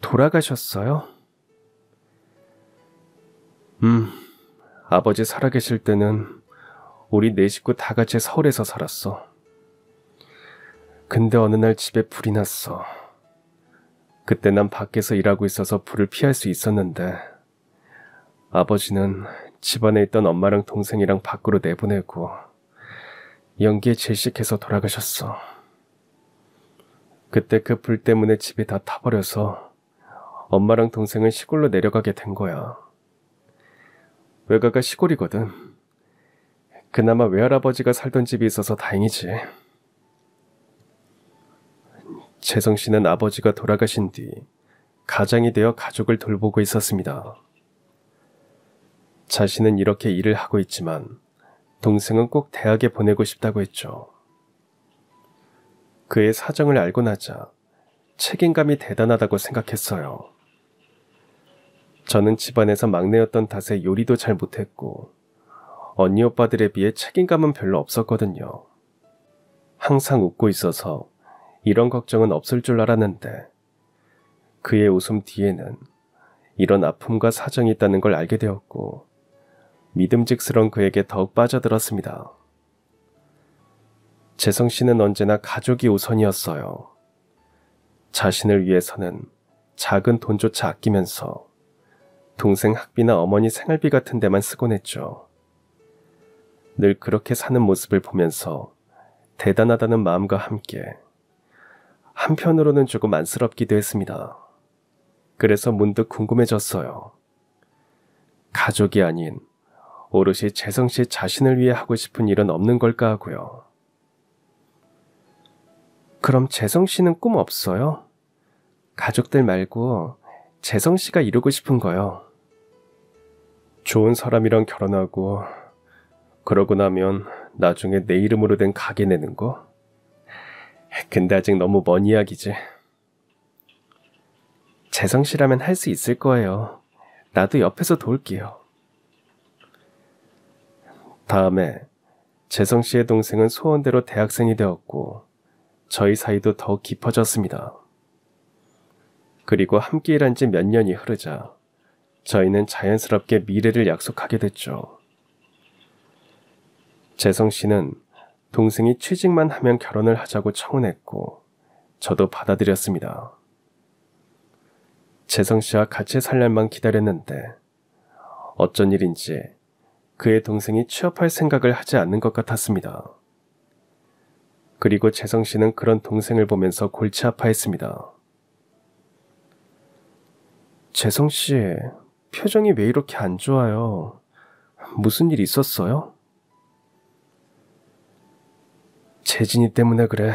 돌아가셨어요? 아버지 살아계실 때는 우리 네 식구 다 같이 서울에서 살았어. 근데 어느 날 집에 불이 났어. 그때 난 밖에서 일하고 있어서 불을 피할 수 있었는데 아버지는 집안에 있던 엄마랑 동생이랑 밖으로 내보내고 연기에 질식해서 돌아가셨어. 그때 그 불 때문에 집이 다 타버려서 엄마랑 동생은 시골로 내려가게 된 거야. 외가가 시골이거든. 그나마 외할아버지가 살던 집이 있어서 다행이지. 재성 씨는 아버지가 돌아가신 뒤 가장이 되어 가족을 돌보고 있었습니다. 자신은 이렇게 일을 하고 있지만 동생은 꼭 대학에 보내고 싶다고 했죠. 그의 사정을 알고 나자 책임감이 대단하다고 생각했어요. 저는 집안에서 막내였던 탓에 요리도 잘 못했고 언니 오빠들에 비해 책임감은 별로 없었거든요. 항상 웃고 있어서 이런 걱정은 없을 줄 알았는데 그의 웃음 뒤에는 이런 아픔과 사정이 있다는 걸 알게 되었고 믿음직스러운 그에게 더욱 빠져들었습니다. 재성 씨는 언제나 가족이 우선이었어요. 자신을 위해서는 작은 돈조차 아끼면서 동생 학비나 어머니 생활비 같은 데만 쓰곤 했죠. 늘 그렇게 사는 모습을 보면서 대단하다는 마음과 함께 한편으로는 조금 안쓰럽기도 했습니다. 그래서 문득 궁금해졌어요. 가족이 아닌 오롯이 재성 씨 자신을 위해 하고 싶은 일은 없는 걸까 하고요. 그럼 재성 씨는 꿈 없어요? 가족들 말고 재성 씨가 이루고 싶은 거요. 좋은 사람이랑 결혼하고 그러고 나면 나중에 내 이름으로 된 가게 내는 거? 근데 아직 너무 먼 이야기지. 재성 씨라면 할 수 있을 거예요. 나도 옆에서 도울게요. 다음에 재성 씨의 동생은 소원대로 대학생이 되었고 저희 사이도 더욱 깊어졌습니다. 그리고 함께 일한 지 몇 년이 흐르자 저희는 자연스럽게 미래를 약속하게 됐죠. 재성 씨는 동생이 취직만 하면 결혼을 하자고 청혼했고 저도 받아들였습니다. 재성 씨와 같이 살 날만 기다렸는데 어쩐 일인지 그의 동생이 취업할 생각을 하지 않는 것 같았습니다. 그리고 재성 씨는 그런 동생을 보면서 골치 아파했습니다. 재성 씨, 표정이 왜 이렇게 안 좋아요? 무슨 일 있었어요? 재진이 때문에 그래.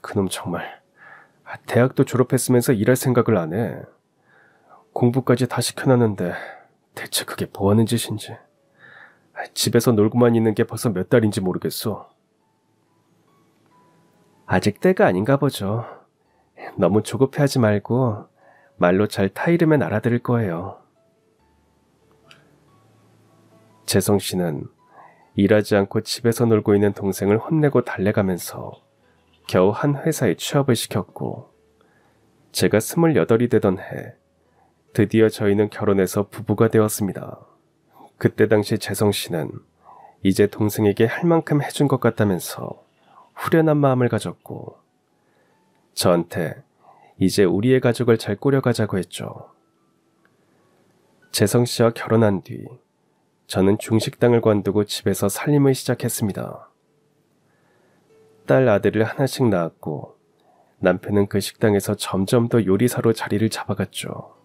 그놈 정말. 대학도 졸업했으면서 일할 생각을 안 해. 공부까지 다 시켜놨는데 대체 그게 뭐 하는 짓인지. 집에서 놀고만 있는 게 벌써 몇 달인지 모르겠어. 아직 때가 아닌가 보죠. 너무 조급해하지 말고 말로 잘 타이르면 알아들을 거예요. 재성 씨는 일하지 않고 집에서 놀고 있는 동생을 혼내고 달래가면서 겨우 한 회사에 취업을 시켰고 제가 28이 되던 해 드디어 저희는 결혼해서 부부가 되었습니다. 그때 당시 재성 씨는 이제 동생에게 할 만큼 해준 것 같다면서 후련한 마음을 가졌고 저한테 이제 우리의 가족을 잘 꾸려가자고 했죠. 재성 씨와 결혼한 뒤 저는 중식당을 관두고 집에서 살림을 시작했습니다. 딸 아들을 하나씩 낳았고 남편은 그 식당에서 점점 더 요리사로 자리를 잡아갔죠.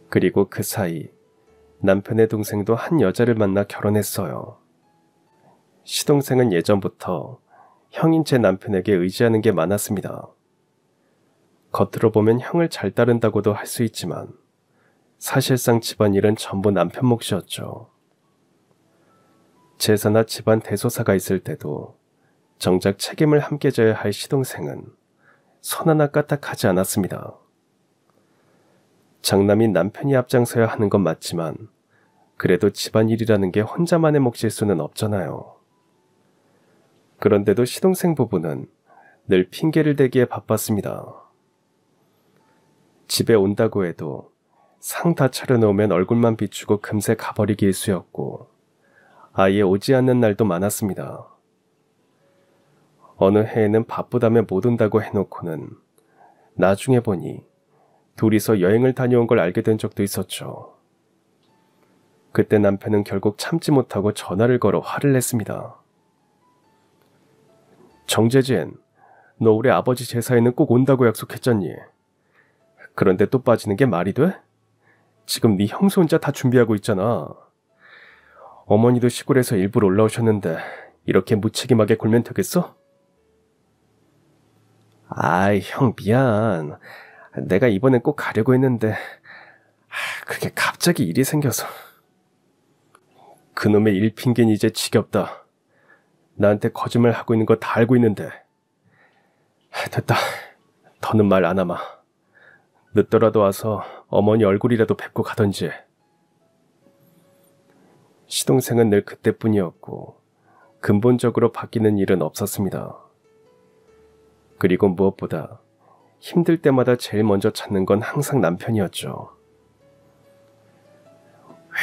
그리고 그 사이 남편의 동생도 한 여자를 만나 결혼했어요. 시동생은 예전부터 형인 제 남편에게 의지하는 게 많았습니다. 겉으로 보면 형을 잘 따른다고도 할 수 있지만 사실상 집안일은 전부 남편 몫이었죠. 제사나 집안 대소사가 있을 때도 정작 책임을 함께 져야 할 시동생은 손 하나 까딱하지 않았습니다. 장남인 남편이 앞장서야 하는 건 맞지만 그래도 집안일이라는 게 혼자만의 몫일 수는 없잖아요. 그런데도 시동생 부부는 늘 핑계를 대기에 바빴습니다. 집에 온다고 해도 상 다 차려놓으면 얼굴만 비추고 금세 가버리기 일쑤였고 아예 오지 않는 날도 많았습니다. 어느 해에는 바쁘다며 못 온다고 해놓고는 나중에 보니 둘이서 여행을 다녀온 걸 알게 된 적도 있었죠. 그때 남편은 결국 참지 못하고 전화를 걸어 화를 냈습니다. 정재진, 너 우리 아버지 제사에는 꼭 온다고 약속했잖니. 그런데 또 빠지는 게 말이 돼? 지금 네 형수 혼자 다 준비하고 있잖아. 어머니도 시골에서 일부러 올라오셨는데 이렇게 무책임하게 굴면 되겠어? 아이, 형 미안. 내가 이번엔 꼭 가려고 했는데 그게 갑자기 일이 생겨서. 그놈의 일 핑계는 이제 지겹다. 나한테 거짓말하고 있는 거 다 알고 있는데. 됐다. 더는 말 안 하마. 늦더라도 와서 어머니 얼굴이라도 뵙고 가던지. 시동생은 늘 그때뿐이었고 근본적으로 바뀌는 일은 없었습니다. 그리고 무엇보다 힘들 때마다 제일 먼저 찾는 건 항상 남편이었죠.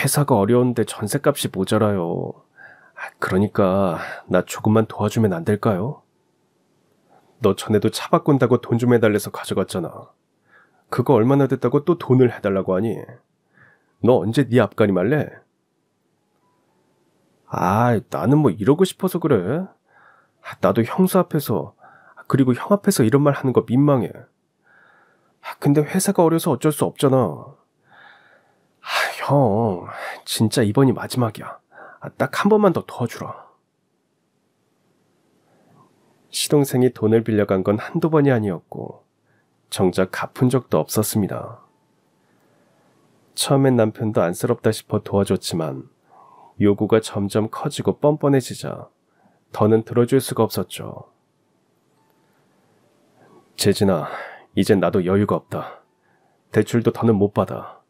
회사가 어려운데 전셋값이 모자라요. 그러니까 나 조금만 도와주면 안 될까요? 너 전에도 차 바꾼다고 돈 좀 해달래서 가져갔잖아. 그거 얼마나 됐다고 또 돈을 해달라고 하니? 너 언제 네 앞가림 할래? 나는 뭐 이러고 싶어서 그래. 나도 형수 앞에서 그리고 형 앞에서 이런 말 하는 거 민망해. 근데 회사가 어려서 어쩔 수 없잖아. 형, 진짜 이번이 마지막이야. 딱 한 번만 더 도와주라. 시동생이 돈을 빌려간 건 한두 번이 아니었고 정작 갚은 적도 없었습니다. 처음엔 남편도 안쓰럽다 싶어 도와줬지만 요구가 점점 커지고 뻔뻔해지자 더는 들어줄 수가 없었죠. 재진아, 이젠 나도 여유가 없다. 대출도 더는 못 받아.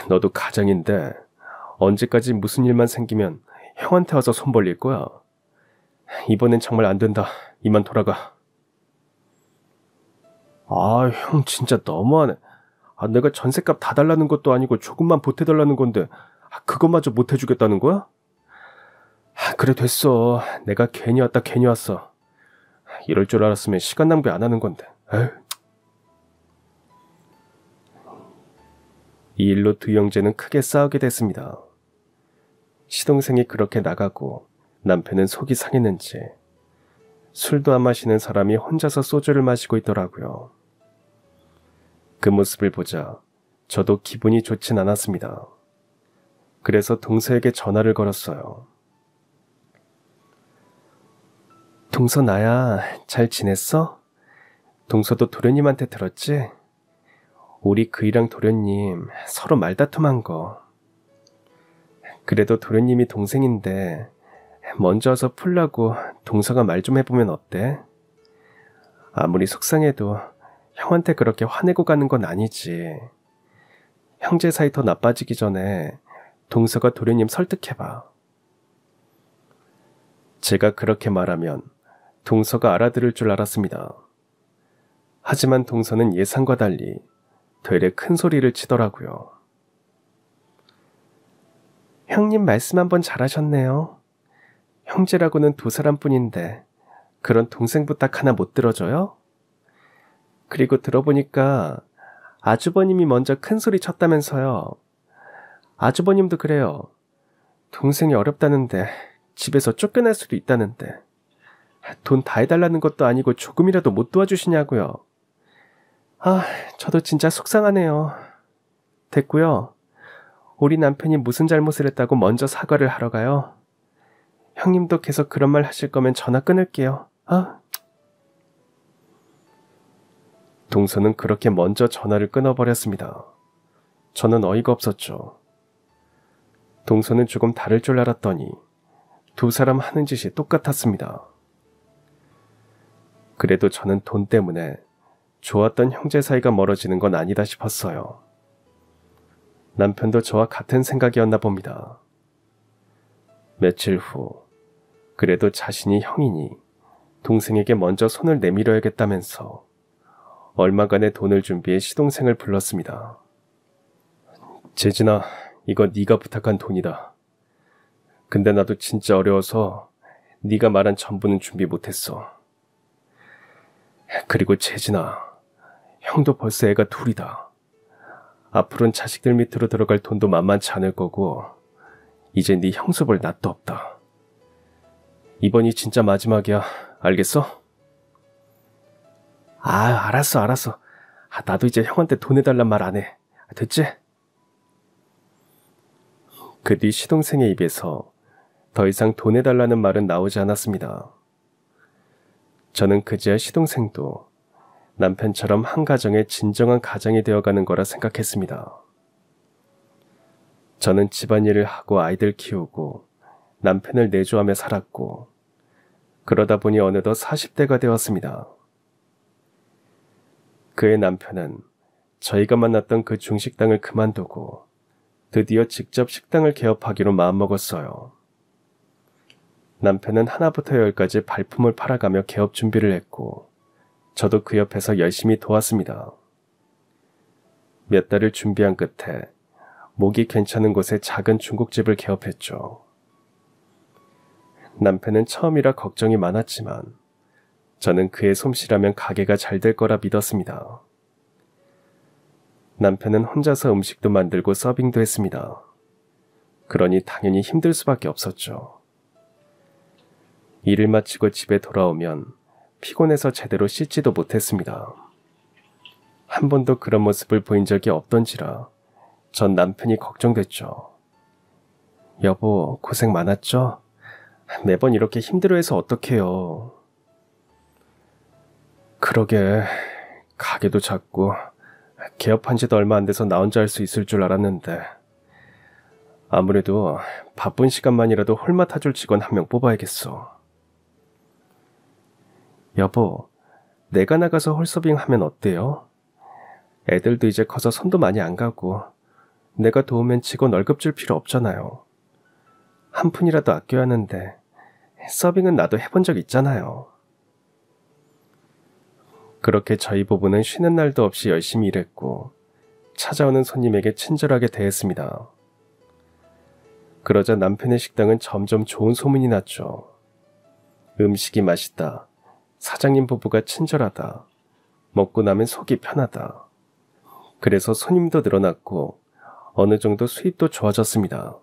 너도 가장인데 언제까지 무슨 일만 생기면 형한테 와서 손 벌릴 거야. 이번엔 정말 안 된다. 이만 돌아가. 형 진짜 너무하네. 내가 전셋값 다 달라는 것도 아니고 조금만 보태달라는 건데 그것마저 못 해주겠다는 거야? 그래 됐어. 내가 괜히 왔다 괜히 왔어. 이럴 줄 알았으면 시간 낭비 안 하는 건데. 에휴. 이 일로 두 형제는 크게 싸우게 됐습니다. 시동생이 그렇게 나가고 남편은 속이 상했는지 술도 안 마시는 사람이 혼자서 소주를 마시고 있더라고요. 그 모습을 보자 저도 기분이 좋진 않았습니다. 그래서 동서에게 전화를 걸었어요. 동서 나야, 잘 지냈어? 동서도 도련님한테 들었지? 우리 그이랑 도련님 서로 말다툼한 거. 그래도 도련님이 동생인데 먼저 와서 풀라고 동서가 말 좀 해보면 어때? 아무리 속상해도 형한테 그렇게 화내고 가는 건 아니지. 형제 사이 더 나빠지기 전에 동서가 도련님 설득해봐. 제가 그렇게 말하면 동서가 알아들을 줄 알았습니다. 하지만 동서는 예상과 달리 되레 큰 소리를 치더라고요. 형님 말씀 한번 잘하셨네요. 형제라고는 두 사람뿐인데 그런 동생 부탁 하나 못 들어줘요? 그리고 들어보니까 아주버님이 먼저 큰 소리 쳤다면서요. 아주버님도 그래요. 동생이 어렵다는데 집에서 쫓겨날 수도 있다는데 돈 다 해달라는 것도 아니고 조금이라도 못 도와주시냐고요. 아, 저도 진짜 속상하네요. 됐고요. 우리 남편이 무슨 잘못을 했다고 먼저 사과를 하러 가요. 형님도 계속 그런 말 하실 거면 전화 끊을게요. 동서는 그렇게 먼저 전화를 끊어버렸습니다. 저는 어이가 없었죠. 동서는 조금 다를 줄 알았더니 두 사람 하는 짓이 똑같았습니다. 그래도 저는 돈 때문에 좋았던 형제 사이가 멀어지는 건 아니다 싶었어요. 남편도 저와 같은 생각이었나 봅니다. 며칠 후, 그래도 자신이 형이니 동생에게 먼저 손을 내밀어야겠다면서 얼마간의 돈을 준비해 시동생을 불렀습니다. 재진아, 이거 네가 부탁한 돈이다. 근데 나도 진짜 어려워서 네가 말한 전부는 준비 못했어. 그리고 재진아, 형도 벌써 애가 둘이다. 앞으로는 자식들 밑으로 들어갈 돈도 만만치 않을 거고 이제 네 형수 볼 낯도 없다. 이번이 진짜 마지막이야. 알겠어? 알았어. 나도 이제 형한테 돈 해달란 말 안 해. 됐지? 그 뒤 시동생의 입에서 더 이상 돈 해달라는 말은 나오지 않았습니다. 저는 그제야 시동생도 남편처럼 한 가정의 진정한 가장이 되어가는 거라 생각했습니다. 저는 집안일을 하고 아이들 키우고 남편을 내조하며 살았고 그러다 보니 어느덧 40대가 되었습니다. 그의 남편은 저희가 만났던 그 중식당을 그만두고 드디어 직접 식당을 개업하기로 마음먹었어요. 남편은 하나부터 열까지 발품을 팔아가며 개업 준비를 했고 저도 그 옆에서 열심히 도왔습니다. 몇 달을 준비한 끝에 목이 괜찮은 곳에 작은 중국집을 개업했죠. 남편은 처음이라 걱정이 많았지만 저는 그의 솜씨라면 가게가 잘 될 거라 믿었습니다. 남편은 혼자서 음식도 만들고 서빙도 했습니다. 그러니 당연히 힘들 수밖에 없었죠. 일을 마치고 집에 돌아오면 피곤해서 제대로 씻지도 못했습니다. 한 번도 그런 모습을 보인 적이 없던지라 전 남편이 걱정됐죠. 여보, 고생 많았죠? 매번 이렇게 힘들어해서 어떡해요. 그러게, 가게도 작고 개업한 지도 얼마 안 돼서 나 혼자 할 수 있을 줄 알았는데 아무래도 바쁜 시간만이라도 홀 맡아줄 직원 한 명 뽑아야겠어. 여보, 내가 나가서 홀서빙 하면 어때요? 애들도 이제 커서 손도 많이 안 가고 내가 도우면 직원 월급 줄 필요 없잖아요. 한 푼이라도 아껴야 하는데 서빙은 나도 해본 적 있잖아요. 그렇게 저희 부부는 쉬는 날도 없이 열심히 일했고 찾아오는 손님에게 친절하게 대했습니다. 그러자 남편의 식당은 점점 좋은 소문이 났죠. 음식이 맛있다. 사장님 부부가 친절하다. 먹고 나면 속이 편하다. 그래서 손님도 늘어났고 어느 정도 수입도 좋아졌습니다.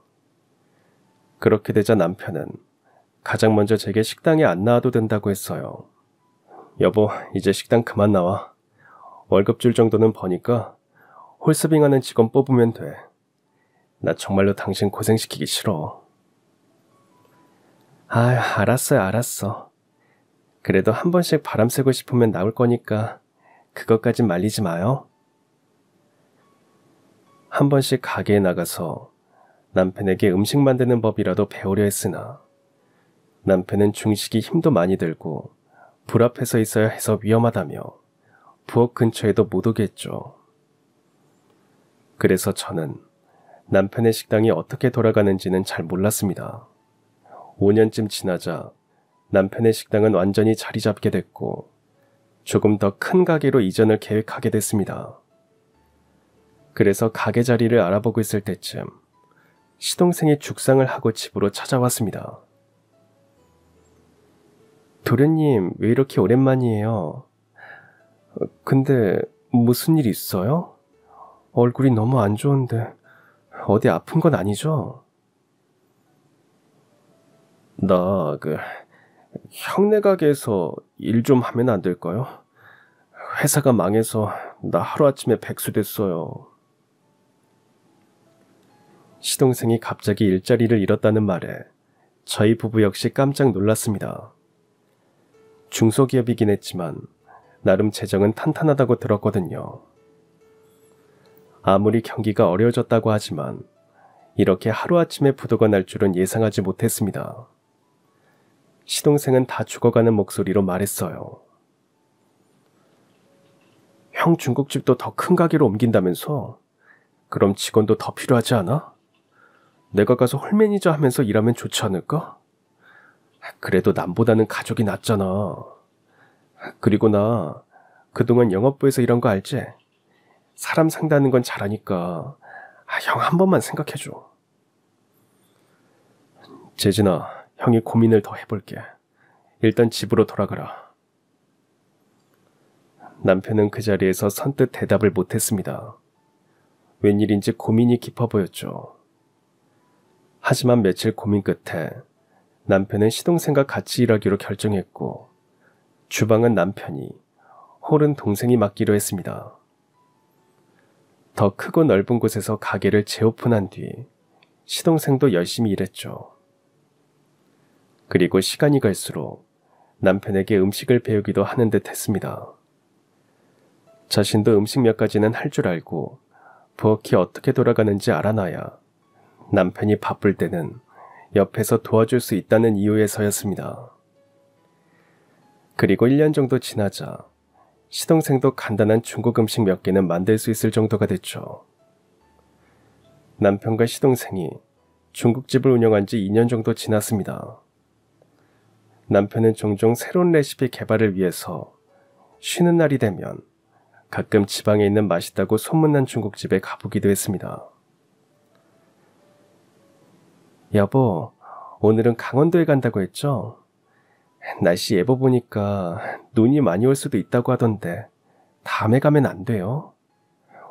그렇게 되자 남편은 가장 먼저 제게 식당에 안 나와도 된다고 했어요. 여보, 이제 식당 그만 나와. 월급 줄 정도는 버니까 홀서빙하는 직원 뽑으면 돼. 나 정말로 당신 고생시키기 싫어. 알았어. 그래도 한 번씩 바람 쐬고 싶으면 나올 거니까 그것까진 말리지 마요. 한 번씩 가게에 나가서 남편에게 음식 만드는 법이라도 배우려 했으나 남편은 중식이 힘도 많이 들고 불 앞에 서 있어야 해서 위험하다며 부엌 근처에도 못 오게 했죠. 그래서 저는 남편의 식당이 어떻게 돌아가는지는 잘 몰랐습니다. 5년쯤 지나자 남편의 식당은 완전히 자리 잡게 됐고 조금 더 큰 가게로 이전을 계획하게 됐습니다. 그래서 가게 자리를 알아보고 있을 때쯤 시동생이 죽상을 하고 집으로 찾아왔습니다. 도련님, 왜 이렇게 오랜만이에요? 근데 무슨 일 있어요? 얼굴이 너무 안 좋은데 어디 아픈 건 아니죠? 나 형네 가게에서 일 좀 하면 안 될까요? 회사가 망해서 나 하루아침에 백수 됐어요. 시동생이 갑자기 일자리를 잃었다는 말에 저희 부부 역시 깜짝 놀랐습니다. 중소기업이긴 했지만 나름 재정은 탄탄하다고 들었거든요. 아무리 경기가 어려워졌다고 하지만 이렇게 하루아침에 부도가 날 줄은 예상하지 못했습니다. 시동생은 다 죽어가는 목소리로 말했어요. 형 중국집도 더 큰 가게로 옮긴다면서? 그럼 직원도 더 필요하지 않아? 내가 가서 홀매니저 하면서 일하면 좋지 않을까? 그래도 남보다는 가족이 낫잖아. 그리고 나 그동안 영업부에서 일한 거 알지? 사람 상대하는 건 잘하니까 형 한 번만 생각해줘. 재진아, 형이 고민을 더 해볼게. 일단 집으로 돌아가라. 남편은 그 자리에서 선뜻 대답을 못했습니다. 웬일인지 고민이 깊어 보였죠. 하지만 며칠 고민 끝에 남편은 시동생과 같이 일하기로 결정했고 주방은 남편이, 홀은 동생이 맡기로 했습니다. 더 크고 넓은 곳에서 가게를 재오픈한 뒤 시동생도 열심히 일했죠. 그리고 시간이 갈수록 남편에게 음식을 배우기도 하는 듯 했습니다. 자신도 음식 몇 가지는 할 줄 알고 부엌이 어떻게 돌아가는지 알아놔야 남편이 바쁠 때는 옆에서 도와줄 수 있다는 이유에서였습니다. 그리고 1년 정도 지나자 시동생도 간단한 중국 음식 몇 개는 만들 수 있을 정도가 됐죠. 남편과 시동생이 중국집을 운영한 지 2년 정도 지났습니다. 남편은 종종 새로운 레시피 개발을 위해서 쉬는 날이 되면 가끔 지방에 있는 맛있다고 소문난 중국집에 가보기도 했습니다. 여보, 오늘은 강원도에 간다고 했죠? 날씨 예보 보니까 눈이 많이 올 수도 있다고 하던데 다음에 가면 안 돼요?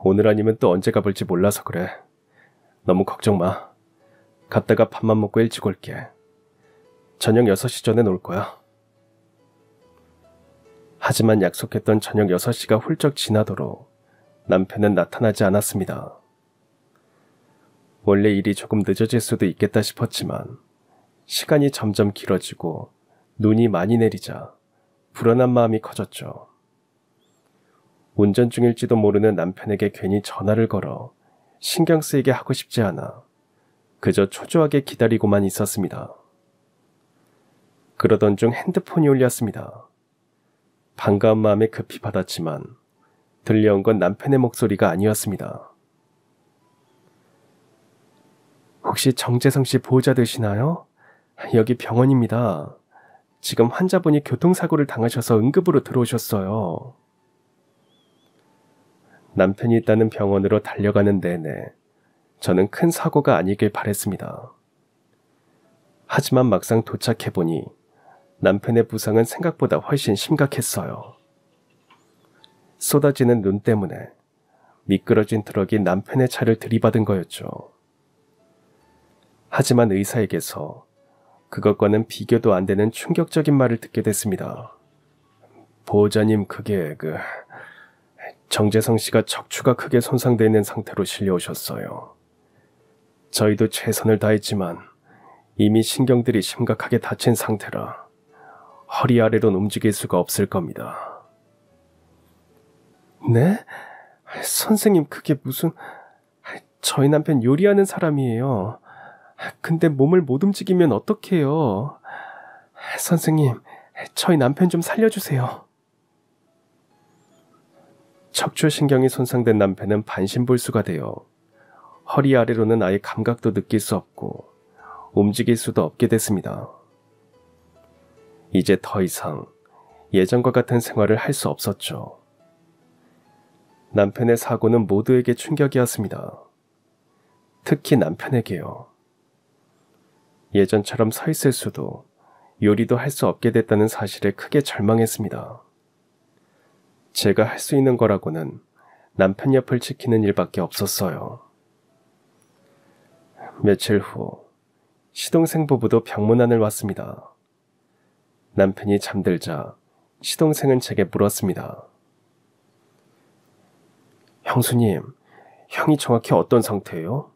오늘 아니면 또 언제 가볼지 몰라서 그래. 너무 걱정 마. 갔다가 밥만 먹고 일찍 올게. 저녁 6시 전에 올 거야. 하지만 약속했던 저녁 6시가 훌쩍 지나도록 남편은 나타나지 않았습니다. 원래 일이 조금 늦어질 수도 있겠다 싶었지만 시간이 점점 길어지고 눈이 많이 내리자 불안한 마음이 커졌죠. 운전 중일지도 모르는 남편에게 괜히 전화를 걸어 신경 쓰이게 하고 싶지 않아 그저 초조하게 기다리고만 있었습니다. 그러던 중 핸드폰이 울렸습니다. 반가운 마음에 급히 받았지만 들려온 건 남편의 목소리가 아니었습니다. 혹시 정재성 씨 보호자 되시나요? 여기 병원입니다. 지금 환자분이 교통사고를 당하셔서 응급으로 들어오셨어요. 남편이 있다는 병원으로 달려가는 내내 저는 큰 사고가 아니길 바랬습니다. 하지만 막상 도착해보니 남편의 부상은 생각보다 훨씬 심각했어요. 쏟아지는 눈 때문에 미끄러진 트럭이 남편의 차를 들이받은 거였죠. 하지만 의사에게서 그것과는 비교도 안 되는 충격적인 말을 듣게 됐습니다. 보호자님, 정재성 씨가 척추가 크게 손상되어 있는 상태로 실려오셨어요. 저희도 최선을 다했지만 이미 신경들이 심각하게 다친 상태라 허리 아래로는 움직일 수가 없을 겁니다. 네? 선생님, 그게 무슨... 저희 남편 요리하는 사람이에요. 근데 몸을 못 움직이면 어떡해요? 선생님, 저희 남편 좀 살려주세요. 척추신경이 손상된 남편은 반신불수가 되어 허리 아래로는 아예 감각도 느낄 수 없고 움직일 수도 없게 됐습니다. 이제 더 이상 예전과 같은 생활을 할 수 없었죠. 남편의 사고는 모두에게 충격이었습니다. 특히 남편에게요. 예전처럼 서 있을 수도 요리도 할 수 없게 됐다는 사실에 크게 절망했습니다. 제가 할 수 있는 거라고는 남편 옆을 지키는 일밖에 없었어요. 며칠 후 시동생 부부도 병문안을 왔습니다. 남편이 잠들자 시동생은 제게 물었습니다. 형수님, 형이 정확히 어떤 상태예요?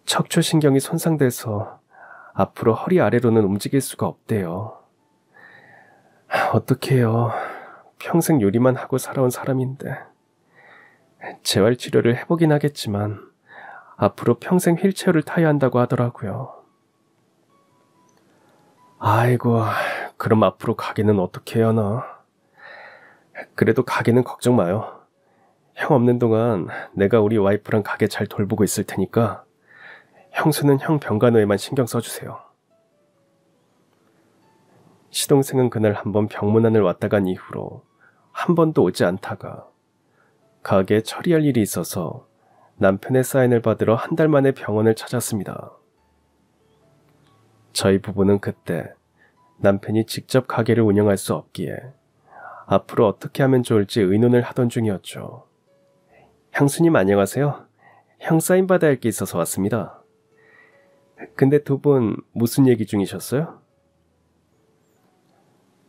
척추신경이 손상돼서 앞으로 허리 아래로는 움직일 수가 없대요. 어떡해요. 평생 요리만 하고 살아온 사람인데. 재활치료를 해보긴 하겠지만 앞으로 평생 휠체어를 타야 한다고 하더라고요. 아이고, 그럼 앞으로 가게는 어떻게 하나? 그래도 가게는 걱정 마요. 형 없는 동안 내가 우리 와이프랑 가게 잘 돌보고 있을 테니까 형수는 형 병간호에만 신경 써주세요. 시동생은 그날 한번 병문안을 왔다 간 이후로 한 번도 오지 않다가 가게에 처리할 일이 있어서 남편의 사인을 받으러 한 달 만에 병원을 찾았습니다. 저희 부부는 그때 남편이 직접 가게를 운영할 수 없기에 앞으로 어떻게 하면 좋을지 의논을 하던 중이었죠. 형수님 안녕하세요. 형 사인 받아야 할 게 있어서 왔습니다. 근데 두 분 무슨 얘기 중이셨어요?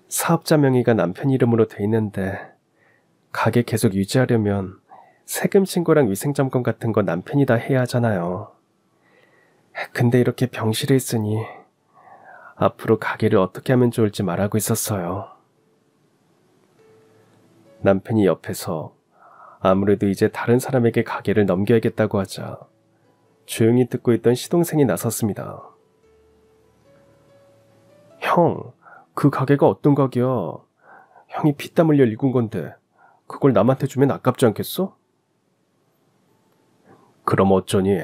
사업자 명의가 남편 이름으로 돼 있는데 가게 계속 유지하려면 세금 신고랑 위생점검 같은 거 남편이 다 해야 하잖아요. 근데 이렇게 병실에 있으니 앞으로 가게를 어떻게 하면 좋을지 말하고 있었어요. 남편이 옆에서 아무래도 이제 다른 사람에게 가게를 넘겨야겠다고 하자 조용히 듣고 있던 시동생이 나섰습니다. 형, 그 가게가 어떤 가게야? 형이 피땀 흘려 일군 건데 그걸 남한테 주면 아깝지 않겠어? 그럼 어쩌니?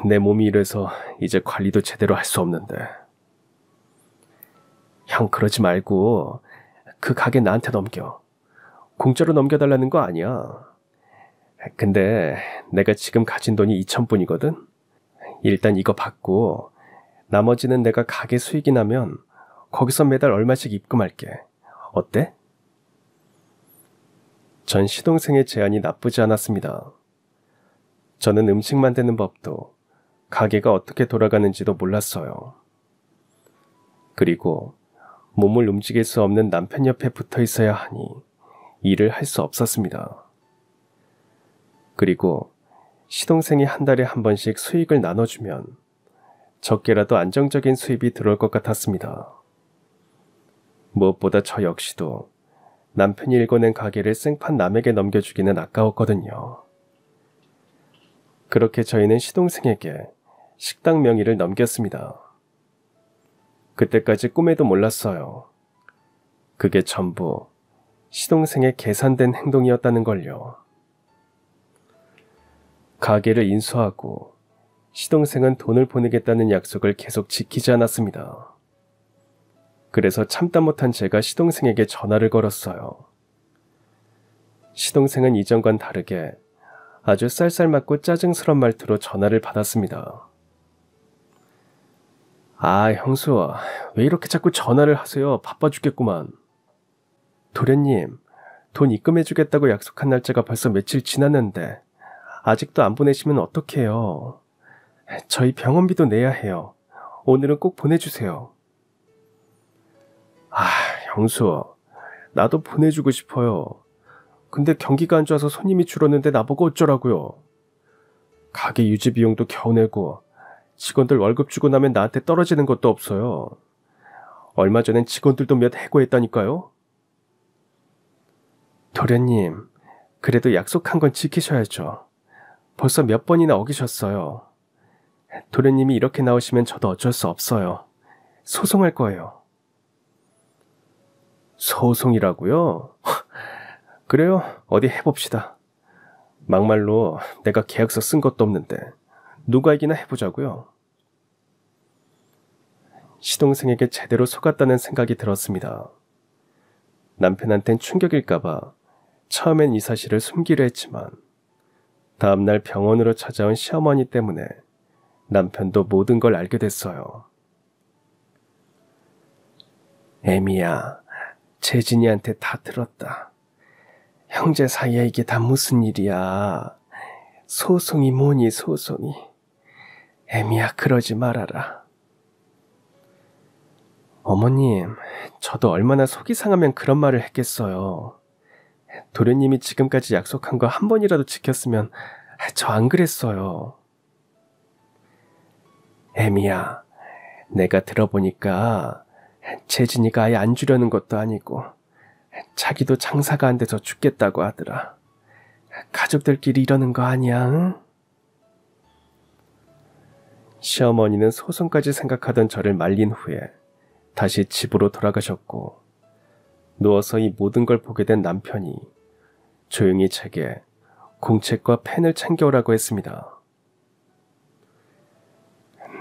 내 몸이 이래서 이제 관리도 제대로 할 수 없는데. 형 그러지 말고 그 가게 나한테 넘겨. 공짜로 넘겨달라는 거 아니야. 근데 내가 지금 가진 돈이 2,000뿐이거든? 일단 이거 받고 나머지는 내가 가게 수익이 나면 거기서 매달 얼마씩 입금할게. 어때? 전 시동생의 제안이 나쁘지 않았습니다. 저는 음식 만드는 법도 가게가 어떻게 돌아가는지도 몰랐어요. 그리고 몸을 움직일 수 없는 남편 옆에 붙어 있어야 하니 일을 할 수 없었습니다. 그리고 시동생이 한 달에 한 번씩 수익을 나눠주면 적게라도 안정적인 수입이 들어올 것 같았습니다. 무엇보다 저 역시도 남편이 일궈낸 가게를 생판 남에게 넘겨주기는 아까웠거든요. 그렇게 저희는 시동생에게 식당 명의를 넘겼습니다. 그때까지 꿈에도 몰랐어요. 그게 전부 시동생의 계산된 행동이었다는 걸요. 가게를 인수하고 시동생은 돈을 보내겠다는 약속을 계속 지키지 않았습니다. 그래서 참다 못한 제가 시동생에게 전화를 걸었어요. 시동생은 이전과는 다르게 아주 쌀쌀맞고 짜증스런 말투로 전화를 받았습니다. 아, 형수, 왜 이렇게 자꾸 전화를 하세요? 바빠 죽겠구만. 도련님, 돈 입금해주겠다고 약속한 날짜가 벌써 며칠 지났는데 아직도 안 보내시면 어떡해요? 저희 병원비도 내야 해요. 오늘은 꼭 보내주세요. 아, 형수, 나도 보내주고 싶어요. 근데 경기가 안 좋아서 손님이 줄었는데 나보고 어쩌라고요. 가게 유지 비용도 겨우 내고 직원들 월급 주고 나면 나한테 떨어지는 것도 없어요. 얼마 전엔 직원들도 몇 해고했다니까요. 도련님, 그래도 약속한 건 지키셔야죠. 벌써 몇 번이나 어기셨어요. 도련님이 이렇게 나오시면 저도 어쩔 수 없어요. 소송할 거예요. 소송이라고요? 그래요? 어디 해봅시다. 막말로 내가 계약서 쓴 것도 없는데 누가 이기나 해보자고요. 시동생에게 제대로 속았다는 생각이 들었습니다. 남편한텐 충격일까봐 처음엔 이 사실을 숨기려 했지만 다음날 병원으로 찾아온 시어머니 때문에 남편도 모든 걸 알게 됐어요. 애미야, 재진이한테 다 들었다. 형제 사이에 이게 다 무슨 일이야. 소송이 뭐니 소송이. 애미야, 그러지 말아라. 어머님, 저도 얼마나 속이 상하면 그런 말을 했겠어요. 도련님이 지금까지 약속한 거 한 번이라도 지켰으면 저 안 그랬어요. 애미야, 내가 들어보니까 재진이가 아예 안 주려는 것도 아니고 자기도 장사가 안 돼서 죽겠다고 하더라. 가족들끼리 이러는 거 아니야, 응? 시어머니는 소송까지 생각하던 저를 말린 후에 다시 집으로 돌아가셨고, 누워서 이 모든 걸 보게 된 남편이 조용히 제게 공책과 펜을 챙겨오라고 했습니다.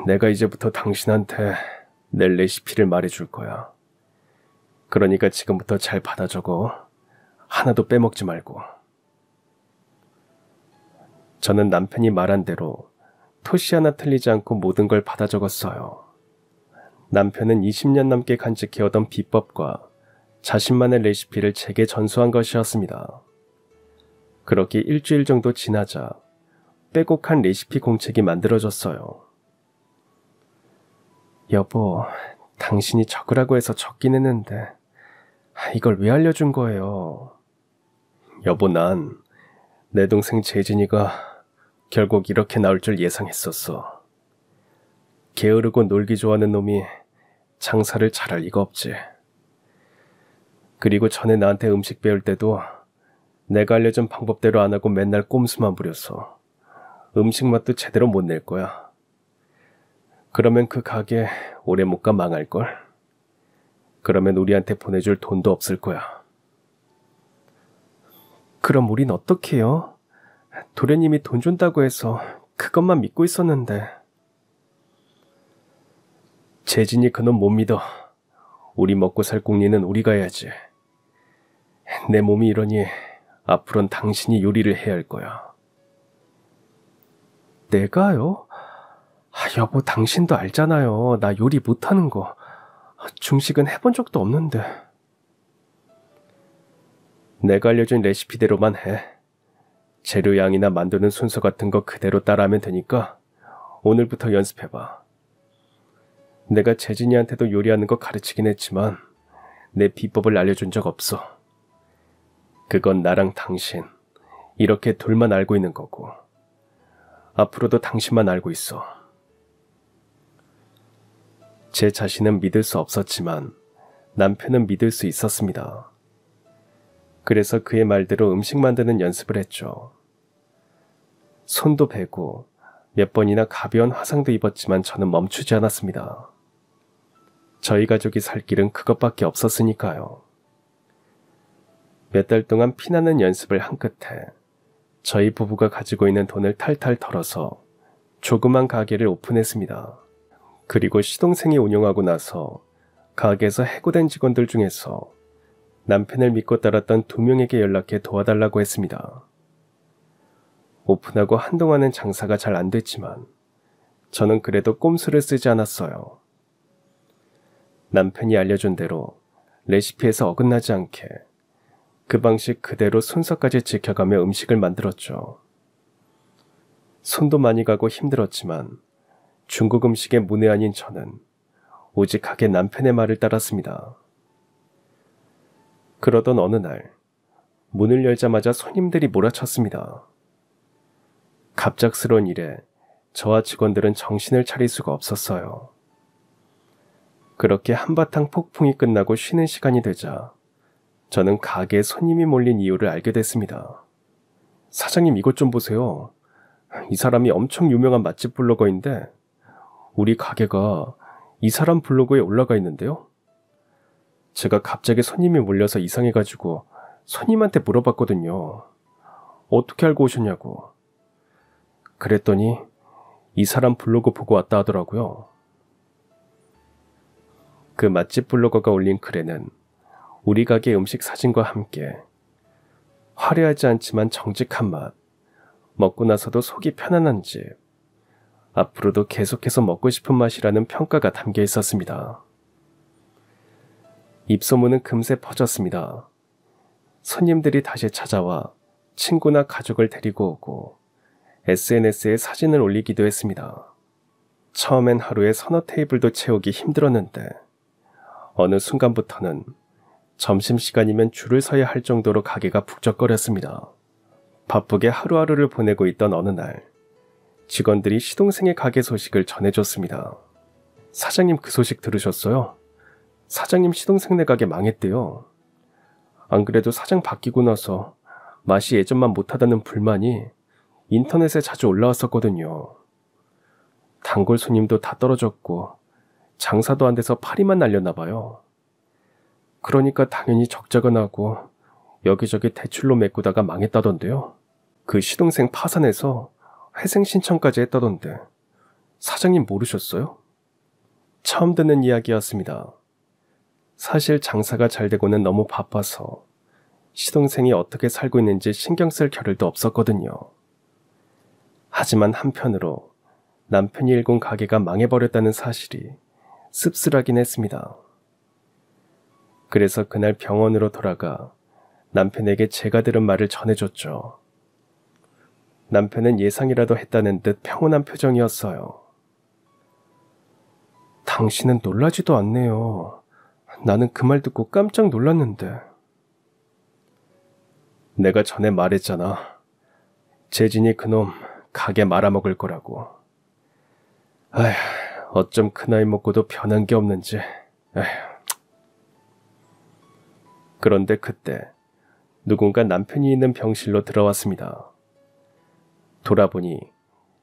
내가 이제부터 당신한테 내 레시피를 말해줄 거야. 그러니까 지금부터 잘 받아 적어. 하나도 빼먹지 말고. 저는 남편이 말한 대로 토시 하나 틀리지 않고 모든 걸 받아 적었어요. 남편은 20년 넘게 간직해오던 비법과 자신만의 레시피를 제게 전수한 것이었습니다. 그렇게 일주일 정도 지나자 빼곡한 레시피 공책이 만들어졌어요. 여보, 당신이 적으라고 해서 적긴 했는데 이걸 왜 알려준 거예요? 여보, 난 내 동생 재진이가 결국 이렇게 나올 줄 예상했었어. 게으르고 놀기 좋아하는 놈이 장사를 잘할 리가 없지. 그리고 전에 나한테 음식 배울 때도 내가 알려준 방법대로 안 하고 맨날 꼼수만 부렸어. 음식 맛도 제대로 못 낼 거야. 그러면 그 가게 오래 못 가 망할걸? 그러면 우리한테 보내줄 돈도 없을 거야. 그럼 우린 어떻게 해요? 도련님이 돈 준다고 해서 그것만 믿고 있었는데. 재진이 그놈 못 믿어. 우리 먹고 살 궁리는 우리가 해야지. 내 몸이 이러니 앞으로는 당신이 요리를 해야 할 거야. 내가요? 여보, 당신도 알잖아요. 나 요리 못하는 거. 중식은 해본 적도 없는데. 내가 알려준 레시피대로만 해. 재료 양이나 만드는 순서 같은 거 그대로 따라하면 되니까 오늘부터 연습해봐. 내가 재진이한테도 요리하는 거 가르치긴 했지만 내 비법을 알려준 적 없어. 그건 나랑 당신, 이렇게 둘만 알고 있는 거고 앞으로도 당신만 알고 있어. 제 자신은 믿을 수 없었지만 남편은 믿을 수 있었습니다. 그래서 그의 말대로 음식 만드는 연습을 했죠. 손도 베고 몇 번이나 가벼운 화상도 입었지만 저는 멈추지 않았습니다. 저희 가족이 살 길은 그것밖에 없었으니까요. 몇 달 동안 피나는 연습을 한 끝에 저희 부부가 가지고 있는 돈을 탈탈 털어서 조그만 가게를 오픈했습니다. 그리고 시동생이 운영하고 나서 가게에서 해고된 직원들 중에서 남편을 믿고 따랐던 2명에게 연락해 도와달라고 했습니다. 오픈하고 한동안은 장사가 잘 안 됐지만 저는 그래도 꼼수를 쓰지 않았어요. 남편이 알려준 대로 레시피에서 어긋나지 않게 그 방식 그대로 순서까지 지켜가며 음식을 만들었죠. 손도 많이 가고 힘들었지만 중국 음식의 문외한인 저는 오직 가게 남편의 말을 따랐습니다. 그러던 어느 날 문을 열자마자 손님들이 몰아쳤습니다. 갑작스러운 일에 저와 직원들은 정신을 차릴 수가 없었어요. 그렇게 한바탕 폭풍이 끝나고 쉬는 시간이 되자 저는 가게에 손님이 몰린 이유를 알게 됐습니다. 사장님, 이것 좀 보세요. 이 사람이 엄청 유명한 맛집 블로거인데 우리 가게가 이 사람 블로그에 올라가 있는데요. 제가 갑자기 손님이 몰려서 이상해가지고 손님한테 물어봤거든요. 어떻게 알고 오셨냐고. 그랬더니 이 사람 블로그 보고 왔다 하더라고요. 그 맛집 블로거가 올린 글에는 우리 가게 음식 사진과 함께 화려하지 않지만 정직한 맛, 먹고 나서도 속이 편안한 집, 앞으로도 계속해서 먹고 싶은 맛이라는 평가가 담겨 있었습니다. 입소문은 금세 퍼졌습니다. 손님들이 다시 찾아와 친구나 가족을 데리고 오고 SNS에 사진을 올리기도 했습니다. 처음엔 하루에 서너 테이블도 채우기 힘들었는데 어느 순간부터는 점심시간이면 줄을 서야 할 정도로 가게가 북적거렸습니다. 바쁘게 하루하루를 보내고 있던 어느 날 직원들이 시동생의 가게 소식을 전해줬습니다. 사장님 그 소식 들으셨어요? 사장님 시동생네 가게 망했대요. 안 그래도 사장 바뀌고 나서 맛이 예전만 못하다는 불만이 인터넷에 자주 올라왔었거든요. 단골 손님도 다 떨어졌고 장사도 안 돼서 파리만 날렸나 봐요. 그러니까 당연히 적자가 나고 여기저기 대출로 메꾸다가 망했다던데요. 그 시동생 파산해서 회생 신청까지 했다던데 사장님 모르셨어요? 처음 듣는 이야기였습니다. 사실 장사가 잘 되고는 너무 바빠서 시동생이 어떻게 살고 있는지 신경 쓸 겨를도 없었거든요. 하지만 한편으로 남편이 일군 가게가 망해버렸다는 사실이 씁쓸하긴 했습니다. 그래서 그날 병원으로 돌아가 남편에게 제가 들은 말을 전해줬죠. 남편은 예상이라도 했다는 듯 평온한 표정이었어요. 당신은 놀라지도 않네요. 나는 그 말 듣고 깜짝 놀랐는데. 내가 전에 말했잖아. 재진이 그놈 가게 말아먹을 거라고. 아휴, 어쩜 그 나이 먹고도 변한 게 없는지. 에휴. 그런데 그때 누군가 남편이 있는 병실로 들어왔습니다. 돌아보니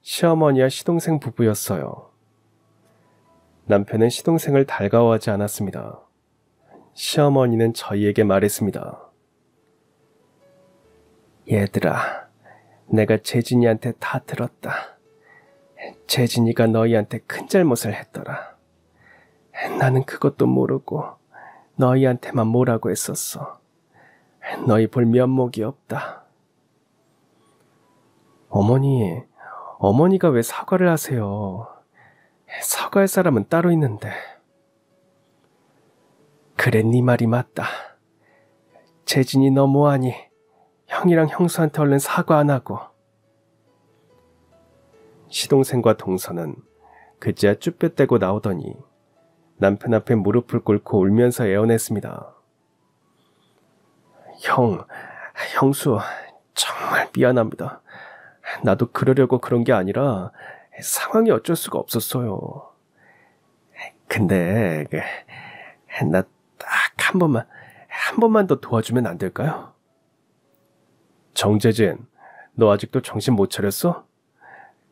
시어머니와 시동생 부부였어요. 남편은 시동생을 달가워하지 않았습니다. 시어머니는 저희에게 말했습니다. 얘들아, 내가 재진이한테 다 들었다. 재진이가 너희한테 큰 잘못을 했더라. 나는 그것도 모르고 너희한테만 뭐라고 했었어. 너희 볼 면목이 없다. 어머니가 왜 사과를 하세요? 사과할 사람은 따로 있는데. 그래, 네 말이 맞다. 재진이 너 뭐하니? 형이랑 형수한테 얼른 사과 안 하고. 시동생과 동서는 그제야 쭈뼛대고 나오더니 남편 앞에 무릎을 꿇고 울면서 애원했습니다. 형수, 정말 미안합니다. 나도 그러려고 그런 게 아니라 상황이 어쩔 수가 없었어요. 근데 나 딱 한 번만 더 도와주면 안 될까요? 정재진, 너 아직도 정신 못 차렸어?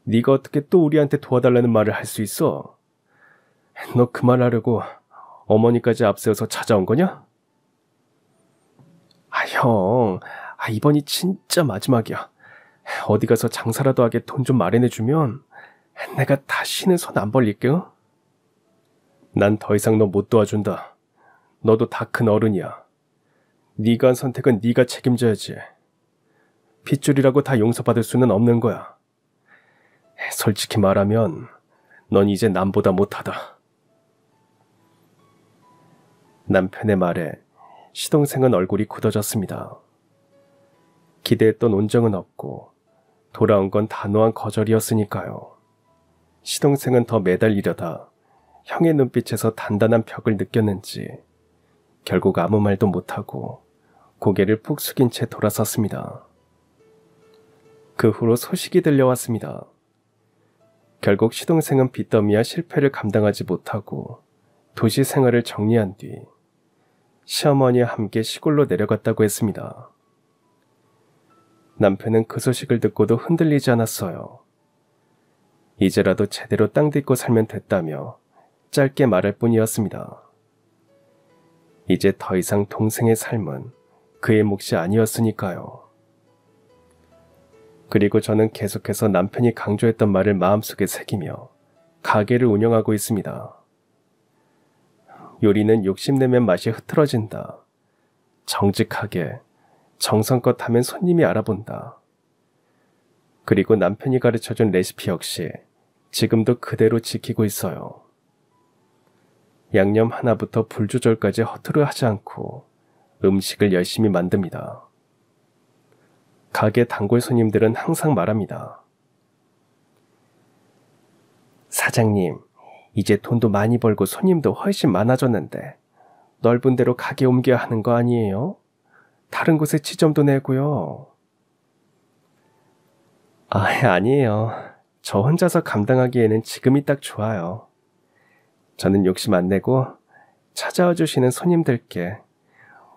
네가 어떻게 또 우리한테 도와달라는 말을 할 수 있어? 너 그 말 하려고 어머니까지 앞세워서 찾아온 거냐? 형, 이번이 진짜 마지막이야. 어디 가서 장사라도 하게 돈 좀 마련해주면 내가 다시는 손 안 벌릴게요. 난 더 이상 너 못 도와준다. 너도 다 큰 어른이야. 네가 한 선택은 네가 책임져야지. 핏줄이라고 다 용서받을 수는 없는 거야. 솔직히 말하면 넌 이제 남보다 못하다. 남편의 말에 시동생은 얼굴이 굳어졌습니다. 기대했던 온정은 없고 돌아온 건 단호한 거절이었으니까요. 시동생은 더 매달리려다 형의 눈빛에서 단단한 벽을 느꼈는지 결국 아무 말도 못하고 고개를 푹 숙인 채 돌아섰습니다. 그 후로 소식이 들려왔습니다. 결국 시동생은 빚더미와 실패를 감당하지 못하고 도시 생활을 정리한 뒤 시어머니와 함께 시골로 내려갔다고 했습니다. 남편은 그 소식을 듣고도 흔들리지 않았어요. 이제라도 제대로 땅 딛고 살면 됐다며 짧게 말할 뿐이었습니다. 이제 더 이상 동생의 삶은 그의 몫이 아니었으니까요. 그리고 저는 계속해서 남편이 강조했던 말을 마음속에 새기며 가게를 운영하고 있습니다. 요리는 욕심내면 맛이 흐트러진다. 정직하게, 정성껏 하면 손님이 알아본다. 그리고 남편이 가르쳐준 레시피 역시 지금도 그대로 지키고 있어요. 양념 하나부터 불 조절까지 허투루 하지 않고 음식을 열심히 만듭니다. 가게 단골 손님들은 항상 말합니다. 사장님, 이제 돈도 많이 벌고 손님도 훨씬 많아졌는데 넓은 데로 가게 옮겨야 하는 거 아니에요? 다른 곳에 지점도 내고요. 아니에요. 저 혼자서 감당하기에는 지금이 딱 좋아요. 저는 욕심 안 내고 찾아와 주시는 손님들께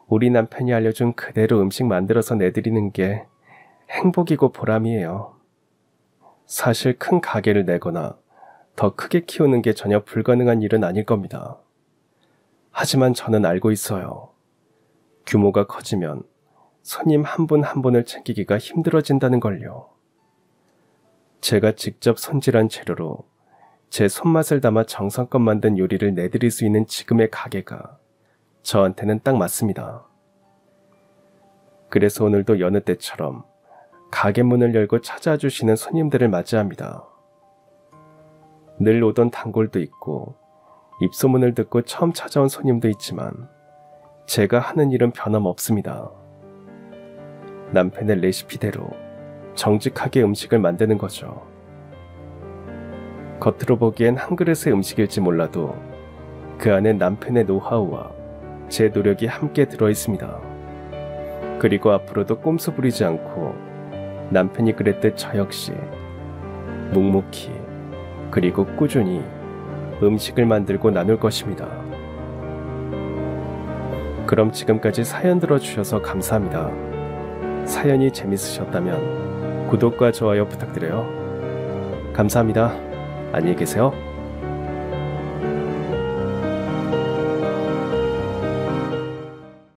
우리 남편이 알려준 그대로 음식 만들어서 내드리는 게 행복이고 보람이에요. 사실 큰 가게를 내거나 더 크게 키우는 게 전혀 불가능한 일은 아닐 겁니다. 하지만 저는 알고 있어요. 규모가 커지면 손님 한 분 한 분을 챙기기가 힘들어진다는 걸요. 제가 직접 손질한 재료로 제 손맛을 담아 정성껏 만든 요리를 내드릴 수 있는 지금의 가게가 저한테는 딱 맞습니다. 그래서 오늘도 여느 때처럼 가게 문을 열고 찾아와 주시는 손님들을 맞이합니다. 늘 오던 단골도 있고 입소문을 듣고 처음 찾아온 손님도 있지만 제가 하는 일은 변함없습니다. 남편의 레시피대로 정직하게 음식을 만드는 거죠. 겉으로 보기엔 한 그릇의 음식일지 몰라도 그 안에 남편의 노하우와 제 노력이 함께 들어있습니다. 그리고 앞으로도 꼼수 부리지 않고 남편이 그랬듯 저 역시 묵묵히 그리고 꾸준히 음식을 만들고 나눌 것입니다. 그럼 지금까지 사연 들어주셔서 감사합니다. 사연이 재밌으셨다면 구독과 좋아요 부탁드려요. 감사합니다. 안녕히 계세요.